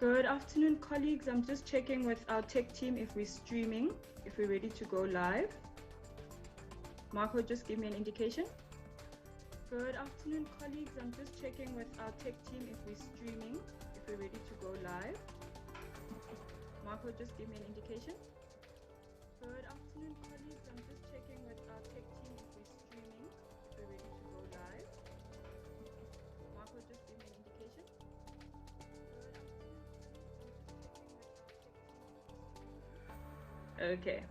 Good afternoon, colleagues. I'm just checking with our tech team if we're streaming, if we're ready to go live. Marco, just give me an indication. Good afternoon, colleagues. I'm just checking with our tech team if we're streaming, if we're ready to go live. Marco, just give me an indication. Good afternoon, colleagues. I'm just checking with our tech team if we're streaming, if we're ready to go live. Marco, just give me an indication. Okay.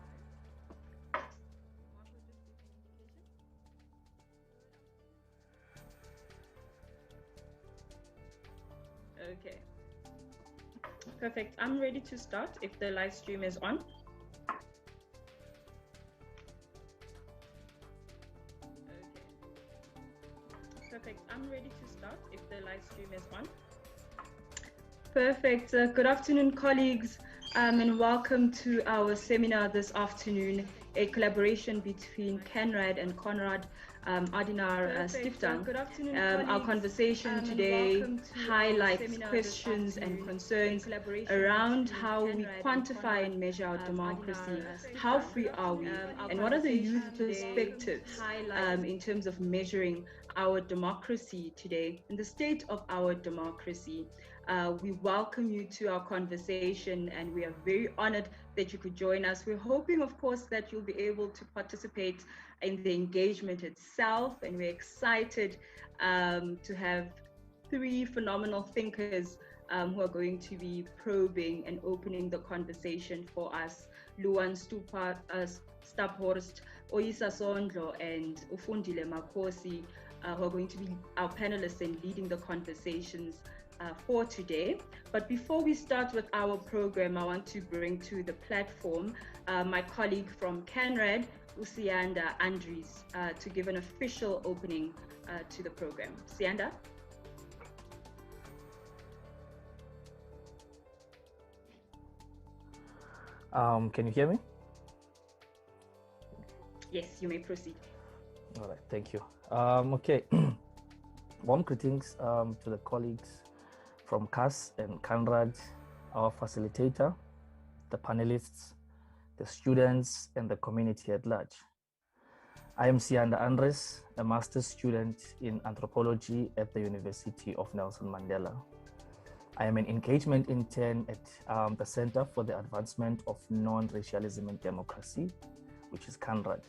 Okay. Perfect. I'm ready to start if the live stream is on. Okay. Perfect. I'm ready to start if the live stream is on. Perfect. Good afternoon, colleagues, and welcome to our seminar this afternoon, a collaboration between CANRAD and Konrad Adenauer Stiftung. Good afternoon, our conversation today highlights questions and concerns around how we quantify and measure our democracy, how free are we, and what are the youth perspectives in terms of measuring our democracy today and the state of our democracy. We welcome you to our conversation, and we are very honored that you could join us. We're hoping, of course, that you'll be able to participate in the engagement itself, and we're excited to have three phenomenal thinkers who are going to be probing and opening the conversation for us. Luan Staphorst, Oyisa Sondlo, and Ufundile Makosi, who are going to be our panelists and leading the conversations for today. But before we start with our program, I want to bring to the platform my colleague from CANRAD, Usianda Andries, to give an official opening to the program. Sianda? Can you hear me? Yes, you may proceed. All right, thank you. Okay, warm greetings to the colleagues from CAS and CANRAD, our facilitator, the panelists, the students, and the community at large. I am Sianda Andres, a master's student in anthropology at the University of Nelson Mandela. I am an engagement intern at the Center for the Advancement of Non-Racialism and Democracy, which is CANRAD.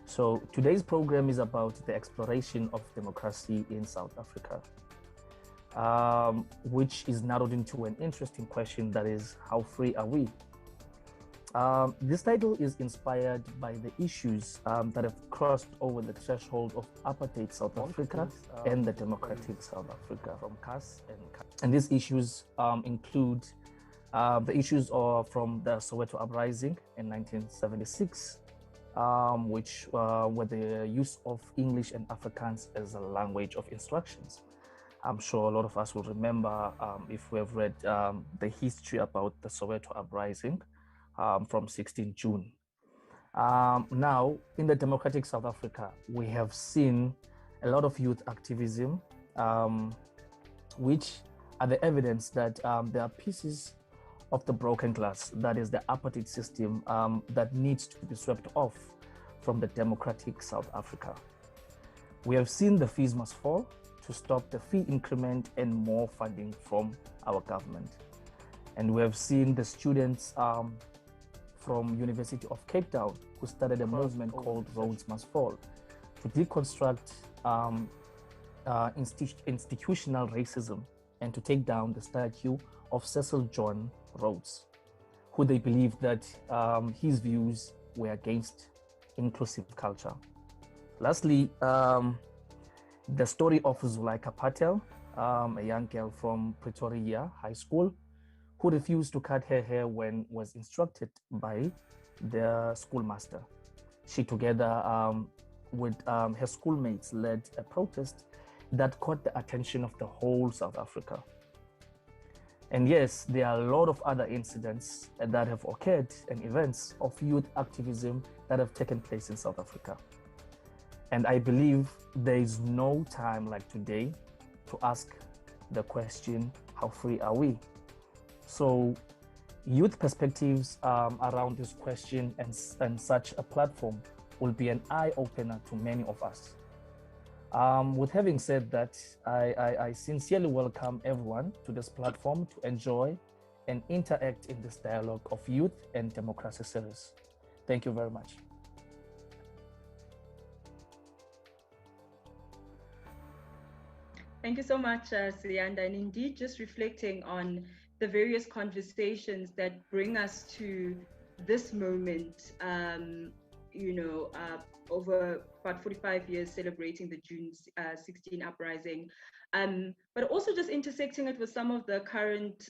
So today's program is about the exploration of democracy in South Africa, which is narrowed into an interesting question, that is, how free are we? This title is inspired by the issues that have crossed over the threshold of apartheid South Africa and the democratic South Africa from CAS and these issues include the issues from the Soweto uprising in 1976, which were the use of English and Afrikaans as a language of instructions. I'm sure a lot of us will remember if we have read the history about the Soweto uprising from 16 June. Now, in the democratic South Africa, we have seen a lot of youth activism, which are the evidence that there are pieces of the broken glass, that is the apartheid system, that needs to be swept off from the democratic South Africa. We have seen the fees must fall to stop the fee increment and more funding from our government. And we have seen the students from University of Cape Town who started a movement called Rhodes Must Fall to deconstruct institutional racism and to take down the statue of Cecil John Rhodes, who they believed that his views were against inclusive culture. Lastly, the story of Zuleika Patel, a young girl from Pretoria High School, who refused to cut her hair when was instructed by the schoolmaster. She, together with her schoolmates, led a protest that caught the attention of the whole South Africa. And yes, there are a lot of other incidents that have occurred and events of youth activism that have taken place in South Africa. And I believe there is no time like today to ask the question, how free are we? So youth perspectives around this question and such a platform will be an eye-opener to many of us. With having said that, I sincerely welcome everyone to this platform to enjoy and interact in this dialogue of youth and democracy series. Thank you very much. Thank you so much, Siyanda. And indeed, just reflecting on the various conversations that bring us to this moment, over about 45 years celebrating the June 16 uprising, but also just intersecting it with some of the current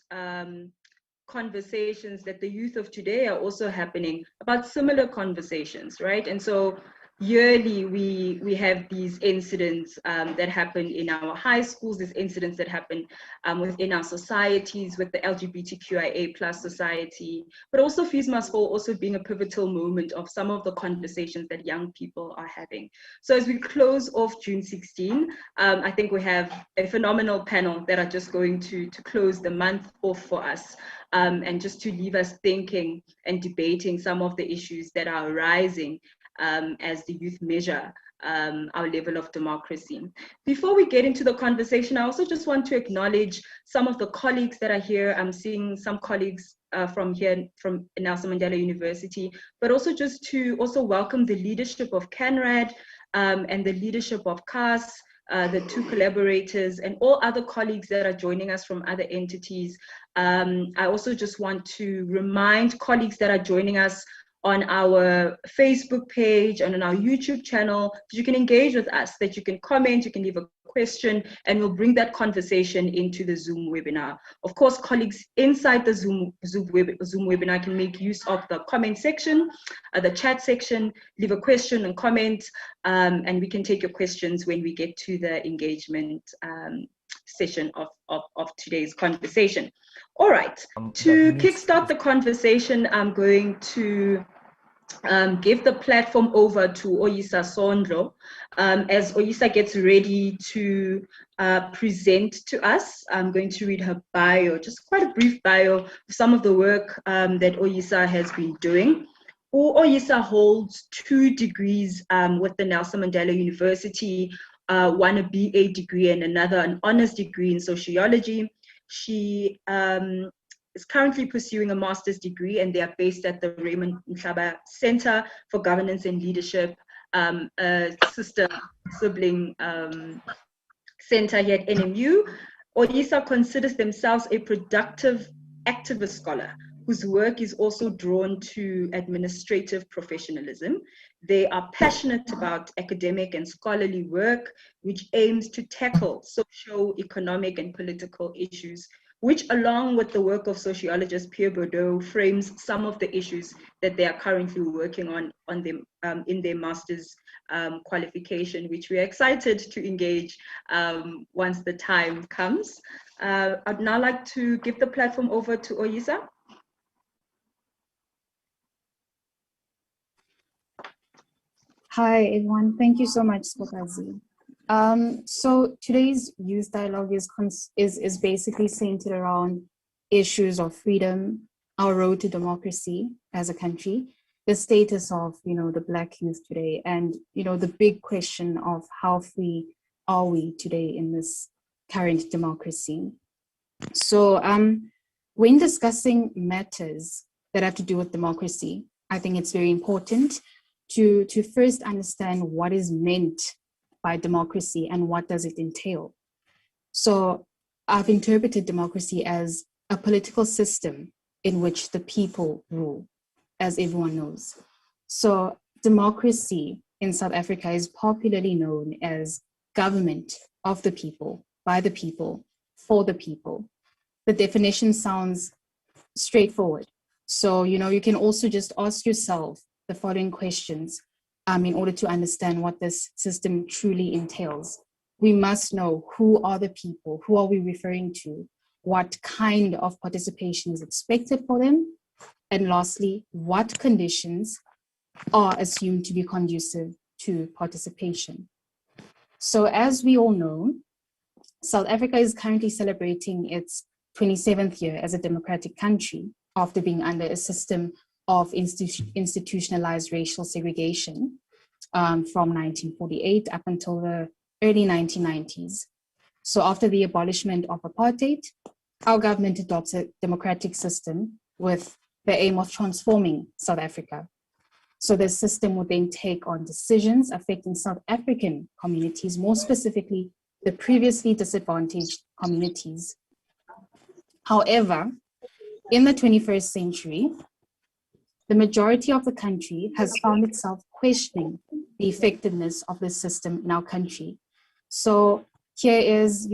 conversations that the youth of today are also happening about similar conversations, right? And so yearly we have these incidents that happen in our high schools, these incidents that happen within our societies with the LGBTQIA plus society, but also Fees Must Fall also being a pivotal moment of some of the conversations that young people are having. So as we close off June 16, I think we have a phenomenal panel that are just going to close the month off for us. And just to leave us thinking and debating some of the issues that are arising as the youth measure our level of democracy. Before we get into the conversation, I also just want to acknowledge some of the colleagues that are here. I'm seeing some colleagues from here, from Nelson Mandela University, but also just to also welcome the leadership of CANRAD and the leadership of CAS, the two collaborators, and all other colleagues that are joining us from other entities. I also just want to remind colleagues that are joining us on our Facebook page and on our YouTube channel that you can engage with us, that you can comment, you can leave a question, and we'll bring that conversation into the Zoom webinar. Of course, colleagues inside the Zoom webinar can make use of the comment section, the chat section, leave a question and comment, and we can take your questions when we get to the engagement session of today's conversation. All right, to kickstart the conversation, I'm going to give the platform over to Oyisa Sondlo. As Oyisa gets ready to present to us, I'm going to read her bio, just quite a brief bio of some of the work that Oyisa has been doing. Oyisa holds 2 degrees with the Nelson Mandela University, one a BA degree and another an honors degree in sociology. She is currently pursuing a master's degree, and they are based at the Raymond Mhlaba Center for Governance and Leadership, a sibling center here at NMU. Oyisa considers themselves a productive activist scholar whose work is also drawn to administrative professionalism. They are passionate about academic and scholarly work, which aims to tackle social, economic, and political issues, which, along with the work of sociologist Pierre Bourdieu, frames some of the issues that they are currently working on them, in their master's qualification, which we are excited to engage once the time comes. I'd now like to give the platform over to Oyisa. Hi, everyone. Thank you so much, Skokazi. So today's youth dialogue is basically centered around issues of freedom, our road to democracy as a country, the status of, the Black youth today, and, the big question of how free are we today in this current democracy. So when discussing matters that have to do with democracy, I think it's very important to first understand what is meant by democracy and what does it entail. So I've interpreted democracy as a political system in which the people rule, as everyone knows. So democracy in South Africa is popularly known as government of the people, by the people, for the people. The definition sounds straightforward. So, you can also just ask yourself the following questions in order to understand what this system truly entails. We must know who are the people, who are we referring to, what kind of participation is expected for them, and lastly, what conditions are assumed to be conducive to participation. So as we all know, South Africa is currently celebrating its 27th year as a democratic country after being under a system of institutionalized racial segregation from 1948 up until the early 1990s. So after the abolishment of apartheid, our government adopts a democratic system with the aim of transforming South Africa. So this system would then take on decisions affecting South African communities, more specifically, the previously disadvantaged communities. However, in the 21st century, the majority of the country has found itself questioning the effectiveness of this system in our country. So here is,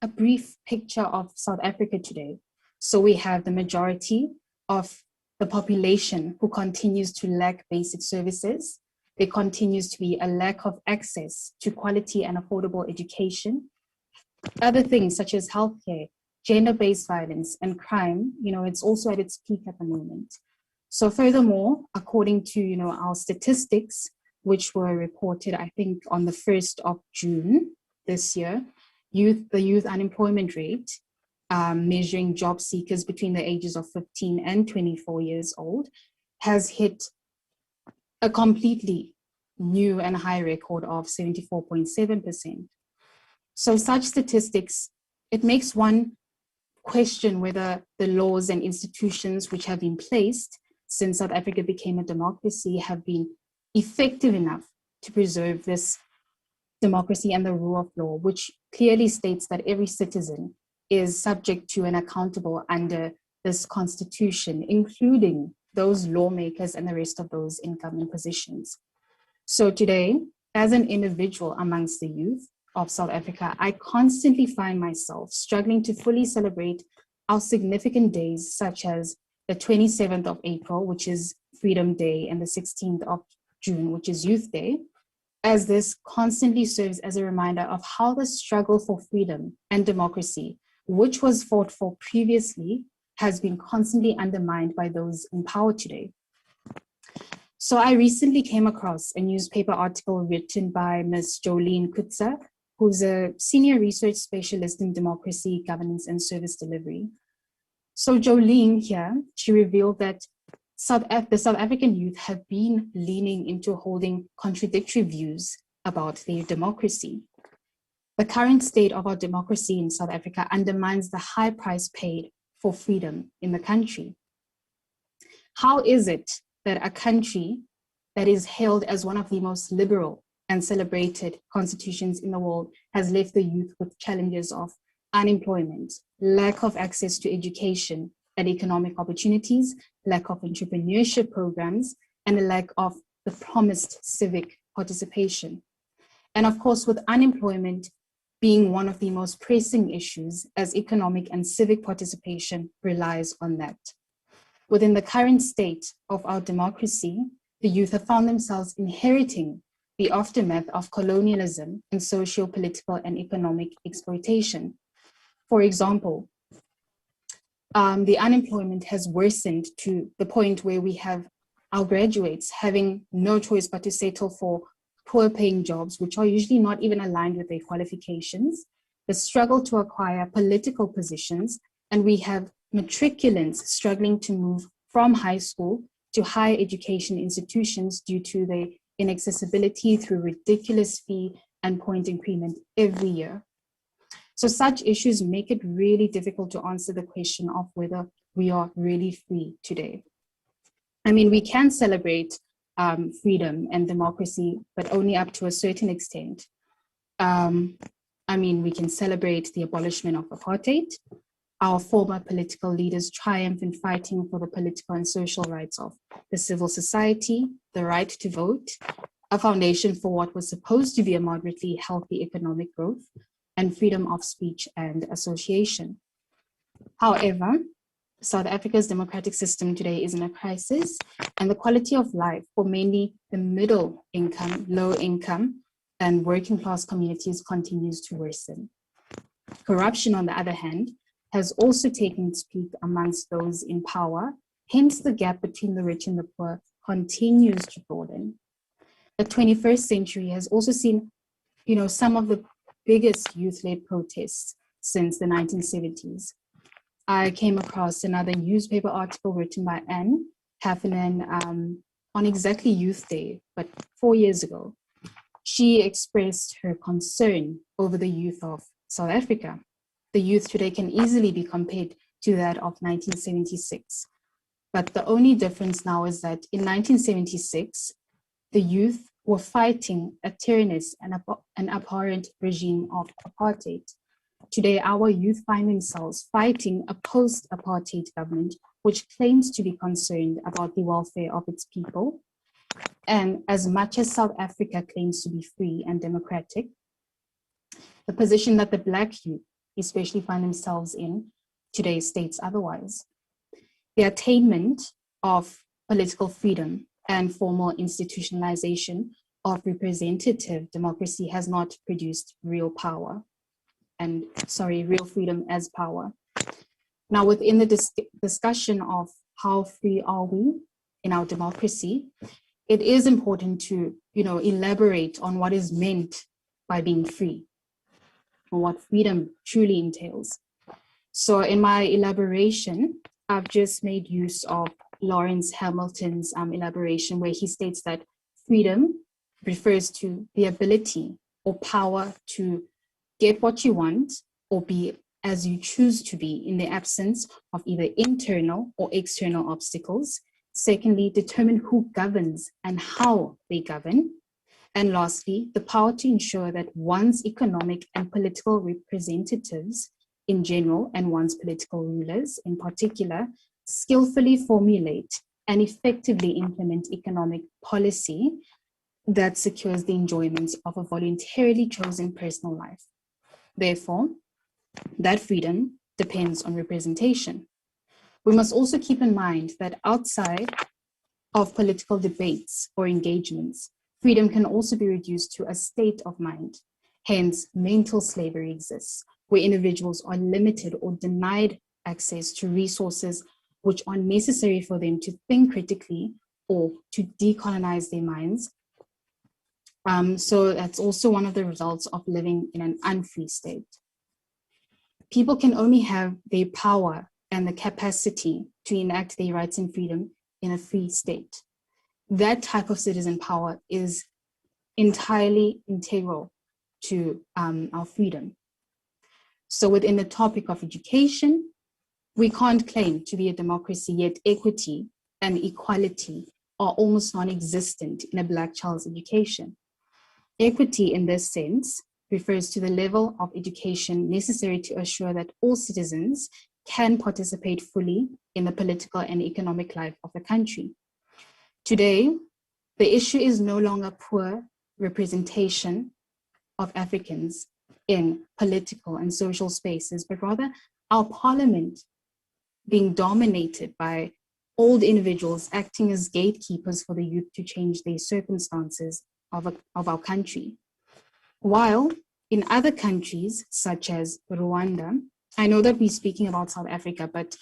a brief picture of South Africa today. So we have the majority of the population who continues to lack basic services. There continues to be a lack of access to quality and affordable education. Other things such as healthcare, gender-based violence, and crime, it's also at its peak at the moment. So furthermore, according to, our statistics, which were reported, I think, on the 1st of June this year, the youth unemployment rate, measuring job seekers between the ages of 15 and 24 years old, has hit a completely new and high record of 74.7%. So such statistics, it makes one question whether the laws and institutions which have been placed since South Africa became a democracy have been effective enough to preserve this democracy and the rule of law, which clearly states that every citizen is subject to and accountable under this constitution, including those lawmakers and the rest of those in government positions. So today, as an individual amongst the youth of South Africa, I constantly find myself struggling to fully celebrate our significant days, such as the 27th of April, which is Freedom Day, and the 16th of June, which is Youth Day, as this constantly serves as a reminder of how the struggle for freedom and democracy, which was fought for previously, has been constantly undermined by those in power today. So I recently came across a newspaper article written by Ms. Jolene Kutza, who's a senior research specialist in democracy, governance, and service delivery. So Jolene here, she revealed that the South African youth have been leaning into holding contradictory views about their democracy. The current state of our democracy in South Africa undermines the high price paid for freedom in the country. How is it that a country that is hailed as one of the most liberal and celebrated constitutions in the world has left the youth with challenges of unemployment, lack of access to education and economic opportunities, lack of entrepreneurship programs, and a lack of the promised civic participation? And of course, with unemployment being one of the most pressing issues, as economic and civic participation relies on that. Within the current state of our democracy, the youth have found themselves inheriting the aftermath of colonialism and socio-political and economic exploitation. For example, the unemployment has worsened to the point where we have our graduates having no choice but to settle for poor paying jobs, which are usually not even aligned with their qualifications, the struggle to acquire political positions, and we have matriculants struggling to move from high school to higher education institutions due to the inaccessibility through ridiculous fee and point increment every year. So such issues make it really difficult to answer the question of whether we are really free today. I mean, we can celebrate freedom and democracy, but only up to a certain extent. I mean, we can celebrate the abolishment of apartheid, our former political leaders' triumph in fighting for the political and social rights of the civil society, the right to vote, a foundation for what was supposed to be a moderately healthy economic growth, and freedom of speech and association. However, South Africa's democratic system today is in a crisis, and the quality of life for mainly the middle income, low income, and working class communities continues to worsen. Corruption, on the other hand, has also taken its peak amongst those in power, hence the gap between the rich and the poor continues to broaden. The 21st century has also seen, some of the biggest youth-led protests since the 1970s. I came across another newspaper article written by Anne Heffernan on exactly Youth Day, but 4 years ago. She expressed her concern over the youth of South Africa. The youth today can easily be compared to that of 1976. But the only difference now is that in 1976, the youth were fighting a tyrannous and an abhorrent regime of apartheid. Today, our youth find themselves fighting a post-apartheid government which claims to be concerned about the welfare of its people. And as much as South Africa claims to be free and democratic, the position that the Black youth especially find themselves in today states otherwise. The attainment of political freedom and formal institutionalization of representative democracy has not produced real power. Real freedom as power. Now, within the discussion of how free are we in our democracy, it is important to, elaborate on what is meant by being free, or what freedom truly entails. So in my elaboration, I've just made use of Lawrence Hamilton's elaboration, where he states that freedom refers to the ability or power to get what you want or be as you choose to be in the absence of either internal or external obstacles. Secondly, determine who governs and how they govern. And lastly, the power to ensure that one's economic and political representatives in general and one's political rulers in particular skillfully formulate and effectively implement economic policy that secures the enjoyment of a voluntarily chosen personal life. Therefore, that freedom depends on representation. We must also keep in mind that outside of political debates or engagements, freedom can also be reduced to a state of mind. Hence, mental slavery exists, where individuals are limited or denied access to resources which are necessary for them to think critically or to decolonize their minds. So that's also one of the results of living in an unfree state. People can only have their power and the capacity to enact their rights and freedom in a free state. That type of citizen power is entirely integral to our freedom. So within the topic of education, we can't claim to be a democracy, yet equity and equality are almost non-existent in a Black child's education. Equity in this sense refers to the level of education necessary to assure that all citizens can participate fully in the political and economic life of the country. Today, the issue is no longer poor representation of Africans in political and social spaces, but rather our parliament being dominated by old individuals acting as gatekeepers for the youth to change their circumstances of our country. While in other countries, such as Rwanda, I know that we're speaking about South Africa, but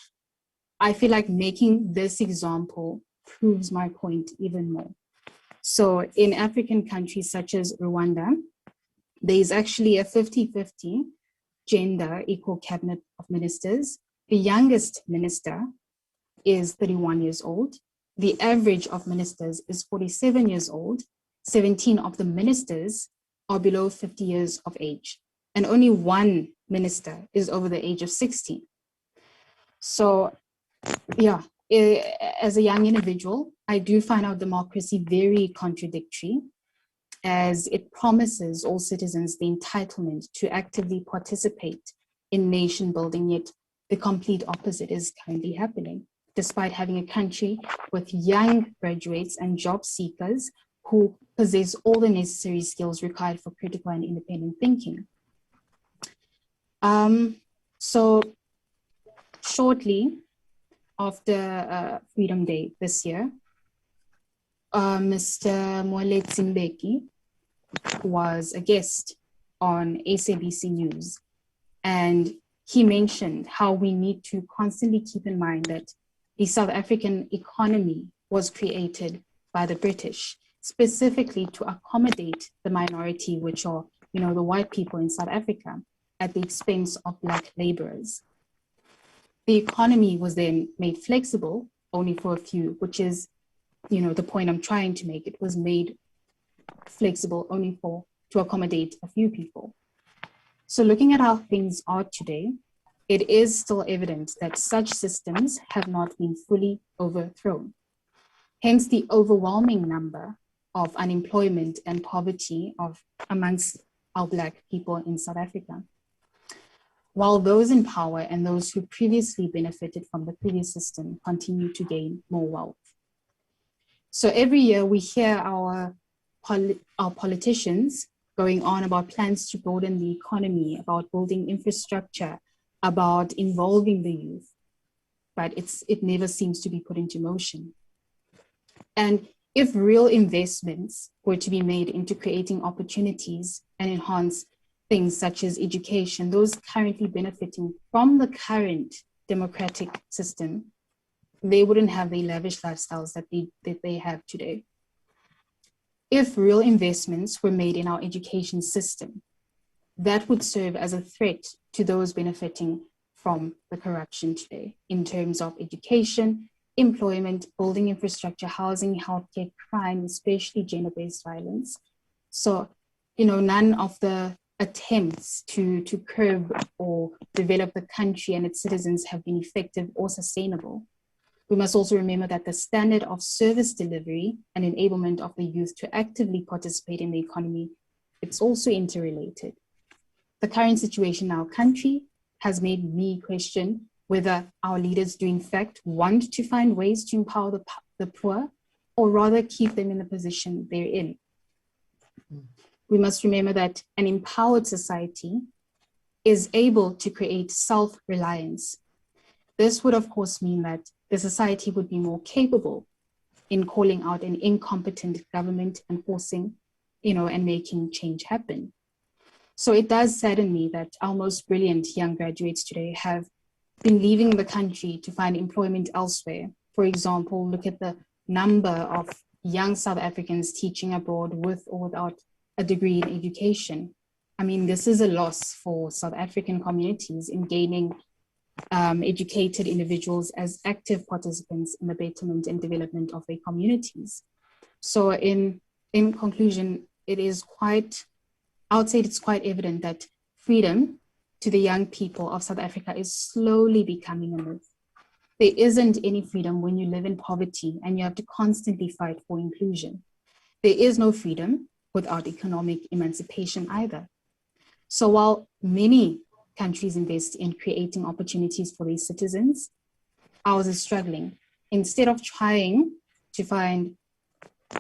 I feel like making this example proves my point even more. So in African countries such as Rwanda, there is actually a 50-50 gender equal cabinet of ministers. The youngest minister is 31 years old. The average of ministers is 47 years old. 17 of the ministers are below 50 years of age, and only one minister is over the age of 60. So, yeah, as a young individual, I do find our democracy very contradictory, as it promises all citizens the entitlement to actively participate in nation building, yet the complete opposite is currently happening, despite having a country with young graduates and job seekers who possess all the necessary skills required for critical and independent thinking. So shortly after Freedom Day this year, Mr. Moeletsi Mbeki was a guest on SABC News, and he mentioned how we need to constantly keep in mind that the South African economy was created by the British, specifically to accommodate the minority, which are, the white people in South Africa, at the expense of Black laborers. The economy was then made flexible only for a few, which is, the point I'm trying to make. It was made flexible only to accommodate a few people. So looking at how things are today, it is still evident that such systems have not been fully overthrown. Hence the overwhelming number of unemployment and poverty amongst our Black people in South Africa. While those in power and those who previously benefited from the previous system continue to gain more wealth. So every year we hear our politicians going on about plans to broaden the economy, about building infrastructure, about involving the youth, but it never seems to be put into motion. And if real investments were to be made into creating opportunities and enhance things such as education, those currently benefiting from the current democratic system, they wouldn't have the lavish lifestyles that they have today. If real investments were made in our education system, that would serve as a threat to those benefiting from the corruption today in terms of education, employment, building infrastructure, housing, healthcare, crime, especially gender-based violence. So, none of the attempts to curb or develop the country and its citizens have been effective or sustainable. We must also remember that the standard of service delivery and enablement of the youth to actively participate in the economy, it's also interrelated. The current situation in our country has made me question whether our leaders do in fact want to find ways to empower the poor, or rather keep them in the position they're in. We must remember that an empowered society is able to create self-reliance. This would of course mean that the society would be more capable in calling out an incompetent government and forcing, and making change happen. So it does sadden me that our most brilliant young graduates today have been leaving the country to find employment elsewhere. For example, look at the number of young South Africans teaching abroad with or without a degree in education. I mean, this is a loss for South African communities in gaining educated individuals as active participants in the betterment and development of their communities. So in conclusion, I would say it's quite evident that freedom to the young people of South Africa is slowly becoming a myth. There isn't any freedom when you live in poverty and you have to constantly fight for inclusion. There is no freedom without economic emancipation either. So while many countries invest in creating opportunities for their citizens, ours is struggling. Instead of trying to find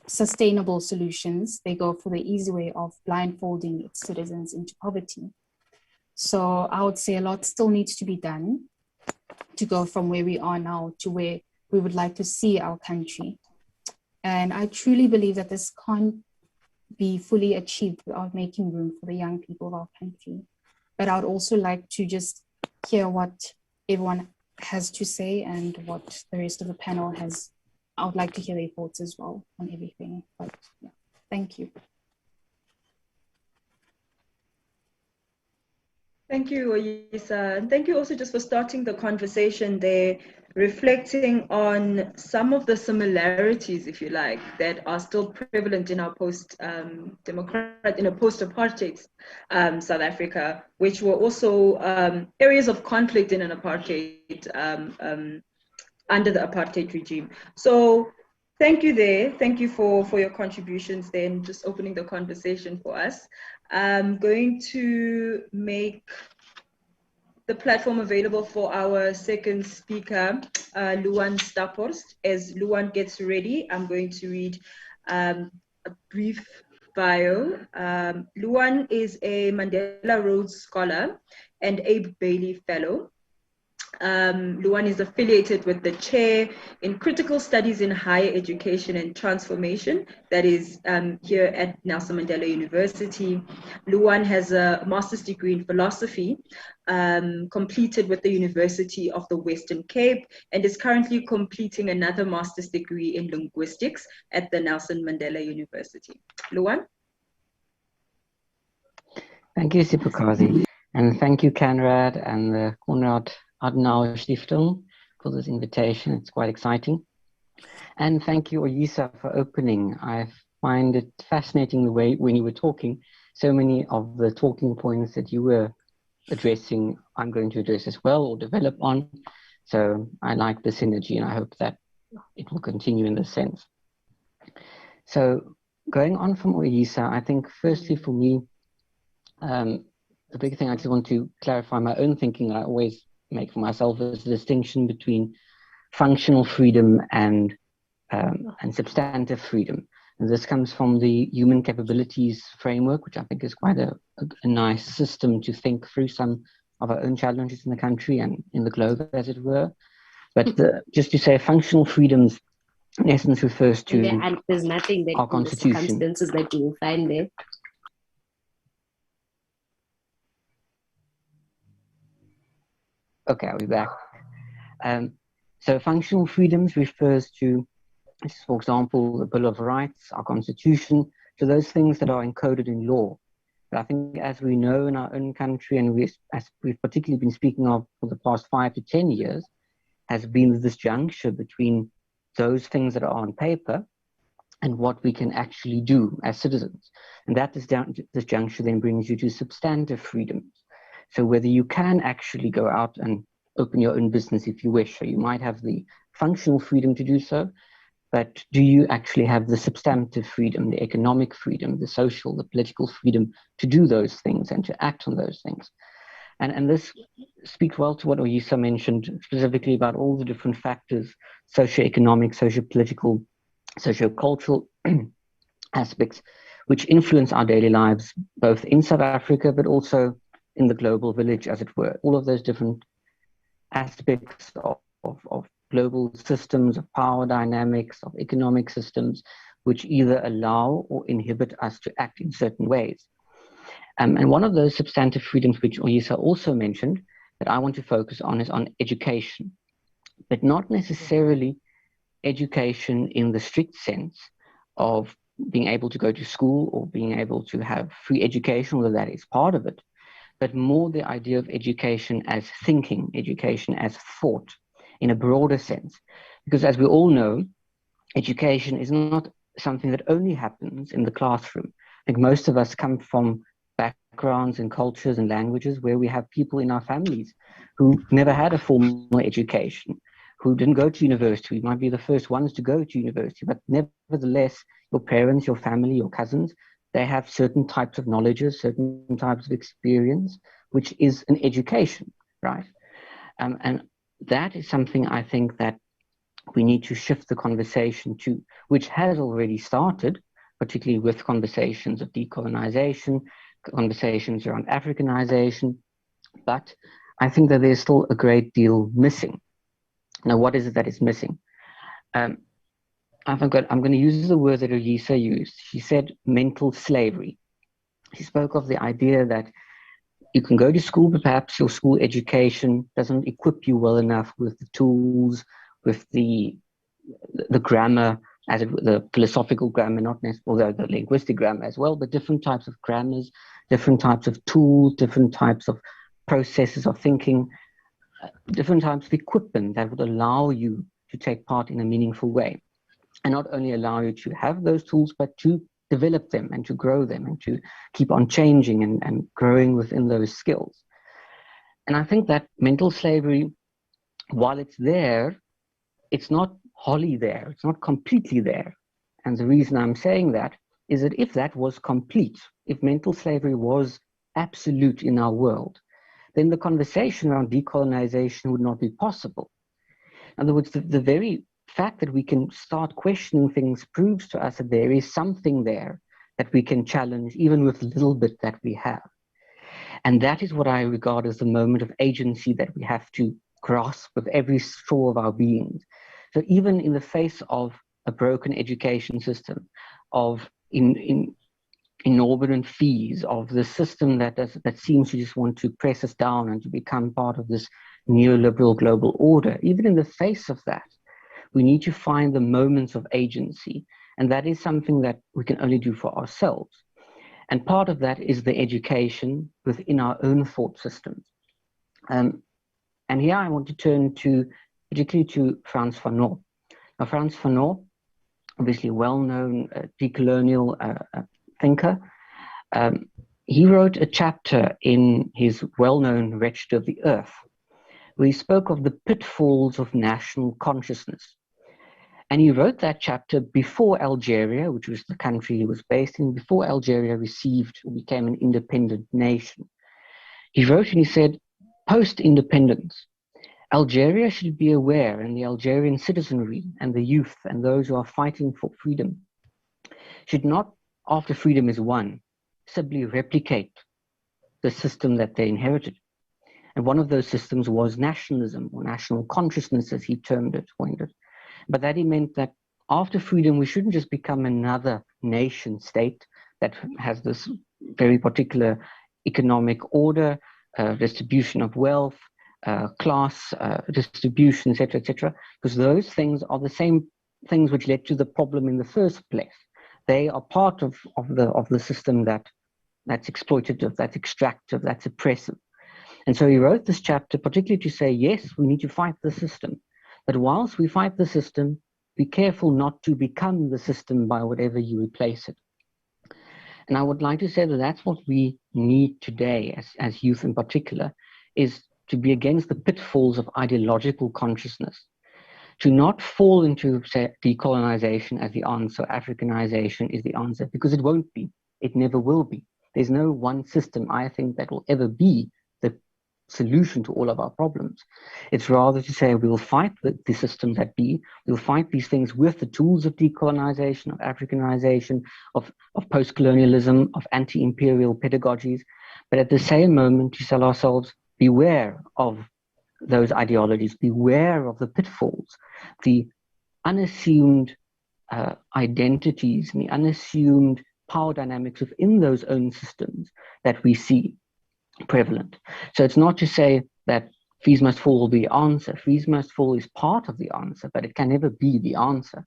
sustainable solutions, they go for the easy way of blindfolding its citizens into poverty. So I would say a lot still needs to be done to go from where we are now to where we would like to see our country. And I truly believe that this can't be fully achieved without making room for the young people of our country. But I would also like to just hear what everyone has to say and what the rest of the panel has. I would like to hear their thoughts as well on everything. But yeah, thank you. Thank you, Oyisa. And thank you also just for starting the conversation there, reflecting on some of the similarities, if you like, that are still prevalent in our post-apartheid South Africa, which were also areas of conflict in an apartheid, under the apartheid regime. So thank you there. Thank you for your contributions there and just opening the conversation for us. I'm going to make the platform available for our second speaker, Luan Staphorst. As Luan gets ready, I'm going to read a brief bio. Luan is a Mandela Rhodes Scholar and Abe Bailey Fellow. Luan is affiliated with the Chair in Critical Studies in Higher Education and Transformation, that is here at Nelson Mandela University. Luan has a master's degree in philosophy, completed with the University of the Western Cape, and is currently completing another master's degree in linguistics at the Nelson Mandela University. Luan? Thank you, Sipakazi. And thank you, CANRAD and the Konrad Adenauer Stiftung for this invitation. It's quite exciting. And thank you, Oyisa, for opening. I find it fascinating the way when you were talking, so many of the talking points that you were addressing, I'm going to address as well or develop on. So I like the synergy, and I hope that it will continue in this sense. So going on from Oyisa, I think firstly for me, the big thing I just want to clarify my own thinking I always make for myself is the distinction between functional freedom and substantive freedom. And this comes from the human capabilities framework, which I think is quite a nice system to think through some of our own challenges in the country and in the globe, as it were. But just to say, functional freedoms, in essence, refers to there's nothing that our constitution. The circumstances that you will find there. Okay, I'll be back. So functional freedoms refers to, for example, the Bill of Rights, our constitution, to those things that are encoded in law. But I think as we know in our own country, and as we've particularly been speaking of for the past 5 to 10 years, has been this juncture between those things that are on paper and what we can actually do as citizens. And that is this juncture then brings you to substantive freedoms. So whether you can actually go out and open your own business if you wish, so you might have the functional freedom to do so, but do you actually have the substantive freedom, the economic freedom, the social, the political freedom to do those things and to act on those things? And this speaks well to what Oyisa mentioned, specifically about all the different factors, socioeconomic, sociopolitical, sociocultural aspects, which influence our daily lives, both in South Africa, but also in the global village, as it were. All of those different aspects of global systems, of power dynamics, of economic systems, which either allow or inhibit us to act in certain ways. And one of those substantive freedoms, which Oyisa also mentioned, that I want to focus on is on education, but not necessarily education in the strict sense of being able to go to school or being able to have free education, although that is part of it, but more the idea of education as thinking, education as thought in a broader sense. Because as we all know, education is not something that only happens in the classroom. I think most of us come from backgrounds and cultures and languages where we have people in our families who never had a formal education, who didn't go to university. We might be the first ones to go to university, but nevertheless, your parents, your family, your cousins, they have certain types of knowledges, certain types of experience, which is an education, right? And that is something I think that we need to shift the conversation to, which has already started, particularly with conversations of decolonization, conversations around Africanization, but I think that there's still a great deal missing. Now, what is it that is missing? I'm going to use the word that Oyisa used. She said mental slavery. She spoke of the idea that you can go to school, but perhaps your school education doesn't equip you well enough with the tools, with the grammar, the philosophical grammar, not necessarily, although the linguistic grammar as well, but different types of grammars, different types of tools, different types of processes of thinking, different types of equipment that would allow you to take part in a meaningful way. And not only allow you to have those tools, but to develop them and to grow them and to keep on changing and growing within those skills. And I think that mental slavery, while it's there, it's not wholly there. It's not completely there. And the reason I'm saying that is that if that was complete, if mental slavery was absolute in our world, then the conversation around decolonization would not be possible. In other words, the very fact that we can start questioning things proves to us that there is something there that we can challenge, even with little bit that we have. And that is what I regard as the moment of agency that we have to grasp with every straw of our beings. So even in the face of a broken education system, of inordinate fees, of the system that seems to just want to press us down and to become part of this neoliberal global order, even in the face of that, we need to find the moments of agency. And that is something that we can only do for ourselves. And part of that is the education within our own thought systems. And here I want to turn particularly to Frans Fanon. Now, Frans Fanon, obviously well-known decolonial thinker, he wrote a chapter in his well-known Wretched of the Earth, where he spoke of the pitfalls of national consciousness. And he wrote that chapter before Algeria, which was the country he was based in, before Algeria received or became an independent nation. He wrote and he said, post-independence, Algeria should be aware, and the Algerian citizenry and the youth and those who are fighting for freedom should not, after freedom is won, simply replicate the system that they inherited. And one of those systems was nationalism, or national consciousness, as he termed it, coined it. But that he meant that after freedom, we shouldn't just become another nation state that has this very particular economic order, distribution of wealth, class distribution, etc., because those things are the same things which led to the problem in the first place. They are part of the system that's exploitative, that's extractive, that's oppressive. And so he wrote this chapter particularly to say, yes, we need to fight the system. But whilst we fight the system, be careful not to become the system by whatever you replace it. And I would like to say that that's what we need today, as youth in particular, is to be against the pitfalls of ideological consciousness, to not fall into, say, decolonization as the answer, Africanization is the answer, because it won't be. It never will be. There's no one system, I think, that will ever be the solution to all of our problems. It's rather to say we'll fight the systems that be, we'll fight these things with the tools of decolonization, of Africanization, of post-colonialism, of anti-imperial pedagogies, but at the same moment to tell ourselves, beware of those ideologies, beware of the pitfalls, the unassumed identities and the unassumed power dynamics within those own systems that we see prevalent. So it's not to say that fees must fall will be the answer. Fees must fall is part of the answer, but it can never be the answer.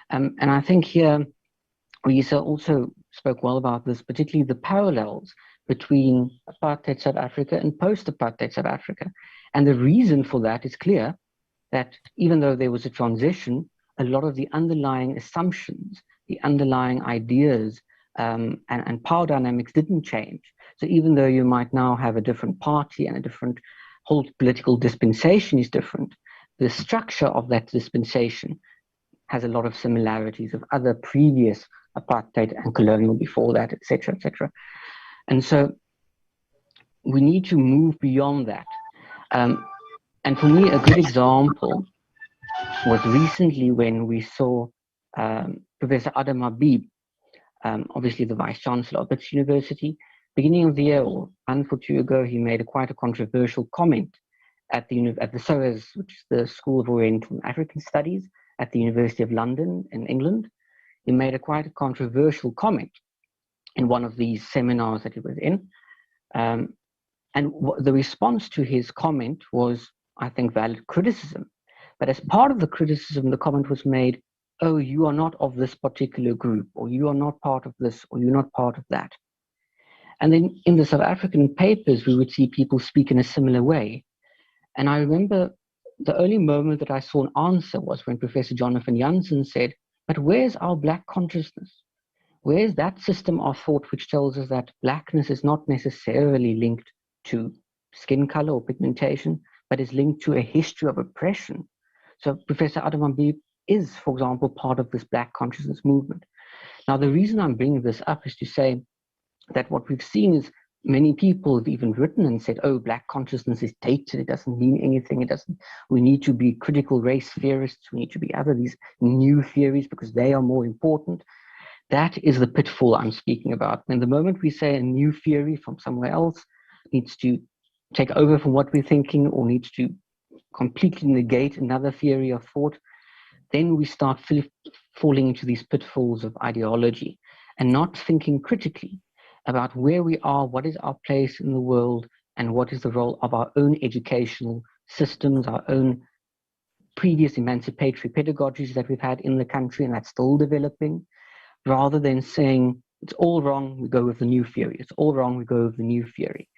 And I think here, Lisa also spoke well about this, particularly the parallels between apartheid South Africa and post-apartheid South Africa. And the reason for that is clear, that even though there was a transition, a lot of the underlying assumptions, the underlying ideas and power dynamics didn't change. So even though you might now have a different party and a different whole political dispensation is different, the structure of that dispensation has a lot of similarities of other previous apartheid and colonial before that, etc., etc. And so we need to move beyond that. And for me, a good example was recently when we saw Professor Adem Habib, obviously the Vice Chancellor of Wits University, beginning of the year, or a month or two ago, he made quite a controversial comment at the SOAS, which is the School of Oriental and African Studies at the University of London in England. He made quite a controversial comment in one of these seminars that he was in. And the response to his comment was, I think, valid criticism. But as part of the criticism, the comment was made, oh, you are not of this particular group, or you are not part of this, or you're not part of that. And then in the South African papers, we would see people speak in a similar way. And I remember the only moment that I saw an answer was when Professor Jonathan Jansen said, but where's our Black consciousness? Where's that system of thought which tells us that Blackness is not necessarily linked to skin color or pigmentation, but is linked to a history of oppression? So Professor Adem Habib is, for example, part of this Black consciousness movement. Now, the reason I'm bringing this up is to say that what we've seen is many people have even written and said, oh, Black consciousness is dated, it doesn't mean anything, we need to be critical race theorists, we need to be these new theories because they are more important. That is the pitfall I'm speaking about. And the moment we say a new theory from somewhere else needs to take over from what we're thinking or needs to completely negate another theory of thought, then we start falling into these pitfalls of ideology and not thinking critically about where we are, what is our place in the world, and what is the role of our own educational systems, our own previous emancipatory pedagogies that we've had in the country and that's still developing, rather than saying, it's all wrong, we go with the new theory. It's all wrong, we go with the new theory.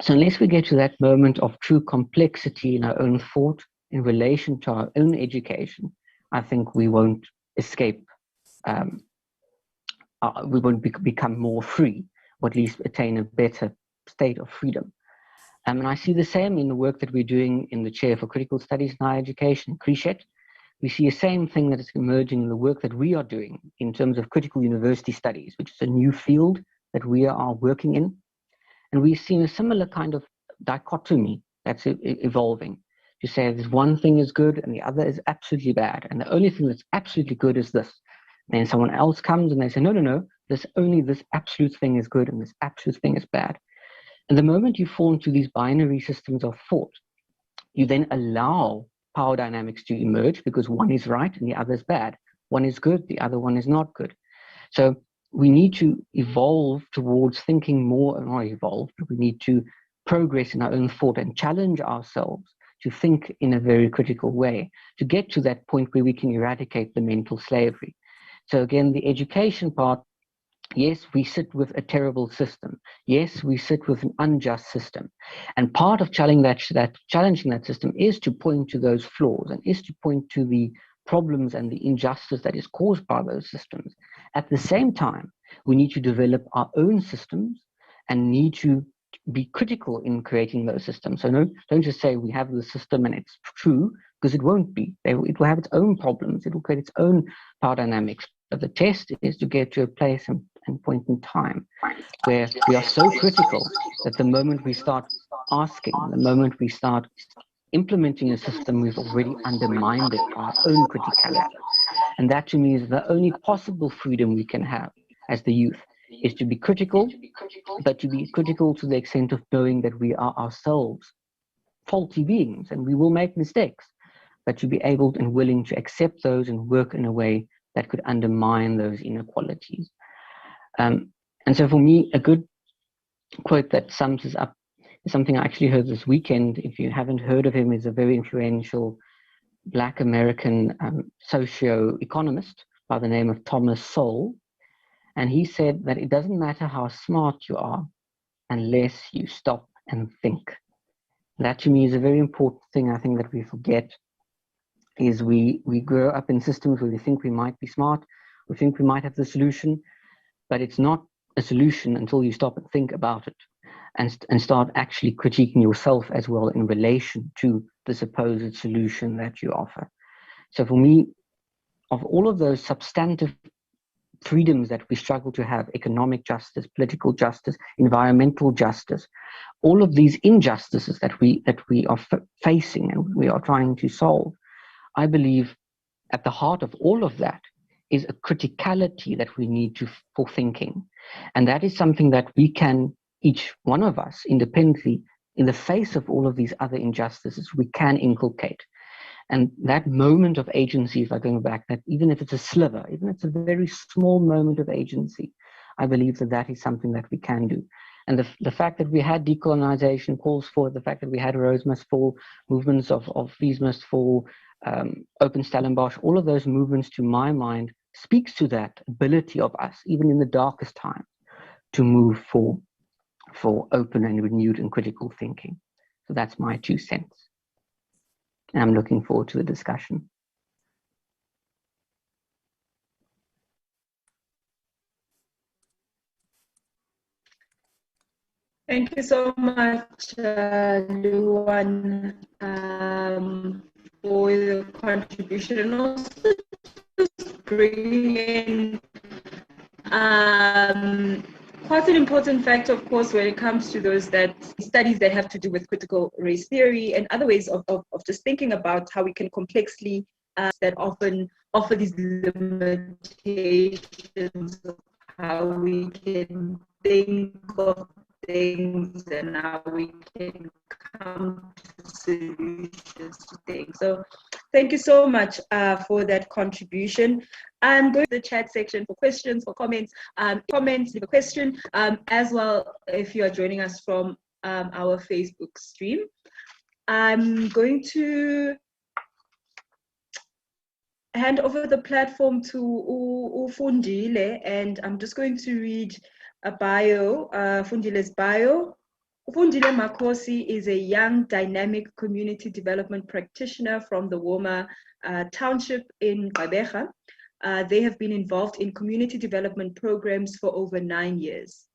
So unless we get to that moment of true complexity in our own thought in relation to our own education, I think we won't escape, we won't become more free, or at least attain a better state of freedom. And I see the same in the work that we're doing in the Chair for Critical Studies in Higher Education, CRESHET. We see the same thing that is emerging in the work that we are doing in terms of critical university studies, which is a new field that we are working in. And we've seen a similar kind of dichotomy that's evolving, to say this one thing is good and the other is absolutely bad. And the only thing that's absolutely good is this. And then someone else comes and they say, no, no, no, only this absolute thing is good and this absolute thing is bad. And the moment you fall into these binary systems of thought, you then allow power dynamics to emerge, because one is right and the other is bad. One is good, the other one is not good. So we need to evolve towards thinking more, not evolve, but we need to progress in our own thought and challenge ourselves to think in a very critical way, to get to that point where we can eradicate the mental slavery. So again, the education part, yes, we sit with a terrible system. Yes, we sit with an unjust system. And part of challenging that system is to point to those flaws and is to point to the problems and the injustice that is caused by those systems. At the same time, we need to develop our own systems and need to be critical in creating those systems. So don't just say we have the system and it's true, because it won't be. It will have its own problems. It will create its own power dynamics. But the test is to get to a place and point in time where we are so critical that the moment we start asking, the moment we start implementing a system, we've already undermined it by our own criticality. And that to me is the only possible freedom we can have as the youth, is to be critical, but to be critical to the extent of knowing that we are ourselves faulty beings and we will make mistakes, but to be able and willing to accept those and work in a way that could undermine those inequalities. And so for me, a good quote that sums this up is something I actually heard this weekend. If you haven't heard of him, he's a very influential Black American socio-economist by the name of Thomas Sowell. And he said that it doesn't matter how smart you are unless you stop and think. That to me is a very important thing I think that we forget, is we grow up in systems where we think we might be smart, we think we might have the solution, but it's not a solution until you stop and think about it and start actually critiquing yourself as well in relation to the supposed solution that you offer. So for me, of all of those substantive freedoms that we struggle to have, economic justice, political justice, environmental justice, all of these injustices that we are facing and we are trying to solve, I believe at the heart of all of that is a criticality that we need for thinking. And that is something that we can, each one of us independently, in the face of all of these other injustices, we can inculcate. And that moment of agency, if I go back, that even if it's a sliver, even if it's a very small moment of agency, I believe that that is something that we can do. And the fact that we had decolonization calls for, the fact that we had Rose Must Fall, movements of Fees Must Fall, Open Stellenbosch, all of those movements, to my mind, speaks to that ability of us, even in the darkest times, to move for open and renewed and critical thinking. So that's my 2 cents. And I'm looking forward to the discussion. Thank you so much, Luan, for the contribution, and also just bringing in quite an important factor, of course, when it comes to those studies that have to do with critical race theory and other ways of just thinking about how we can complexly that often offer these limitations of how we can think of things and how we can come to solutions to things. So thank you so much for that contribution. I'm going to the chat section for questions, for comments. Leave a question, as well if you are joining us from our Facebook stream. I'm going to hand over the platform to Ufundile, and I'm just going to read a bio, Fundile's bio. Ufundile Makosi is a young, dynamic community development practitioner from the Woma township in Gqeberha. They have been involved in community development programs for over 9 years.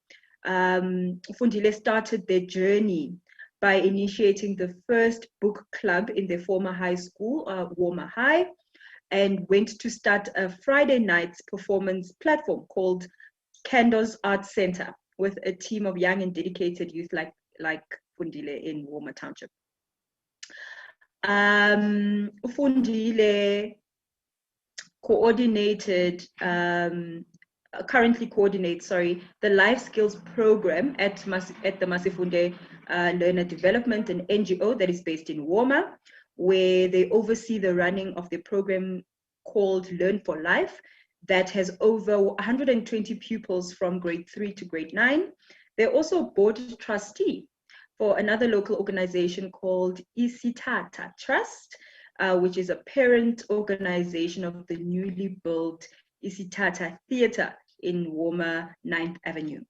Ufundile started their journey by initiating the first book club in their former high school, Woma High, and went to start a Friday nights performance platform called Kando's Art Center with a team of young and dedicated youth like Fundile in Woma Township. Fundile currently coordinates, the life skills program at the Masifunde Learner Development, an NGO that is based in Woma, where they oversee the running of the program called Learn for Life that has over 120 pupils from grade 3 to grade 9. They're also a board trustee for another local organization called Isitata Trust, which is a parent organization of the newly built Isitata Theatre in Woma 9th Avenue.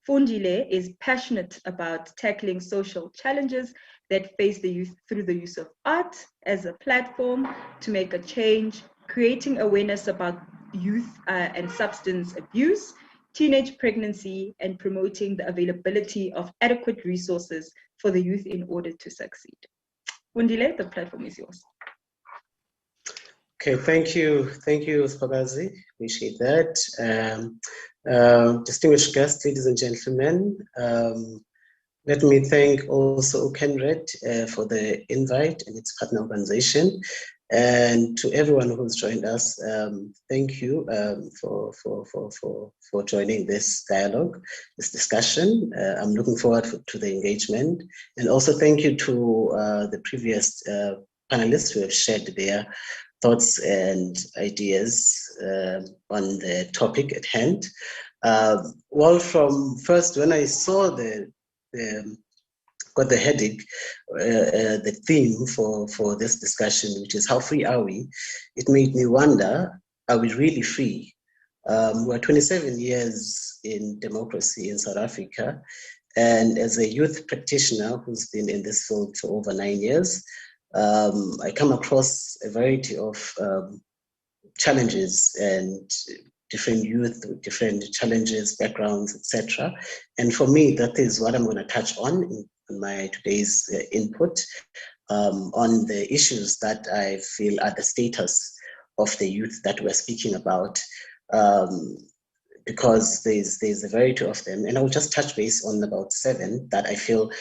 Fundile is passionate about tackling social challenges that face the youth through the use of art as a platform to make a change, creating awareness about youth and substance abuse, teenage pregnancy, and promoting the availability of adequate resources for the youth in order to succeed. Fundile, the platform is yours. Okay, thank you, Spagazi. Appreciate that. Distinguished guests, ladies and gentlemen, let me thank also CANRAD for the invite and its partner organization, and to everyone who's joined us. Thank you for joining this dialogue, this discussion. I'm looking forward to the engagement, and also thank you to the previous panelists who have shared their thoughts and ideas on the topic at hand. Well, from first, when I saw got the headache, the theme for this discussion, which is how free are we? It made me wonder, are we really free? We're 27 years in democracy in South Africa, and as a youth practitioner who's been in this field for over 9 years, I come across a variety of challenges and different youth with different challenges, backgrounds, etc. And for me, that is what I'm going to touch on in my today's input on the issues that I feel are the status of the youth that we're speaking about, because there's a variety of them. And I'll just touch base on about 7 that I feel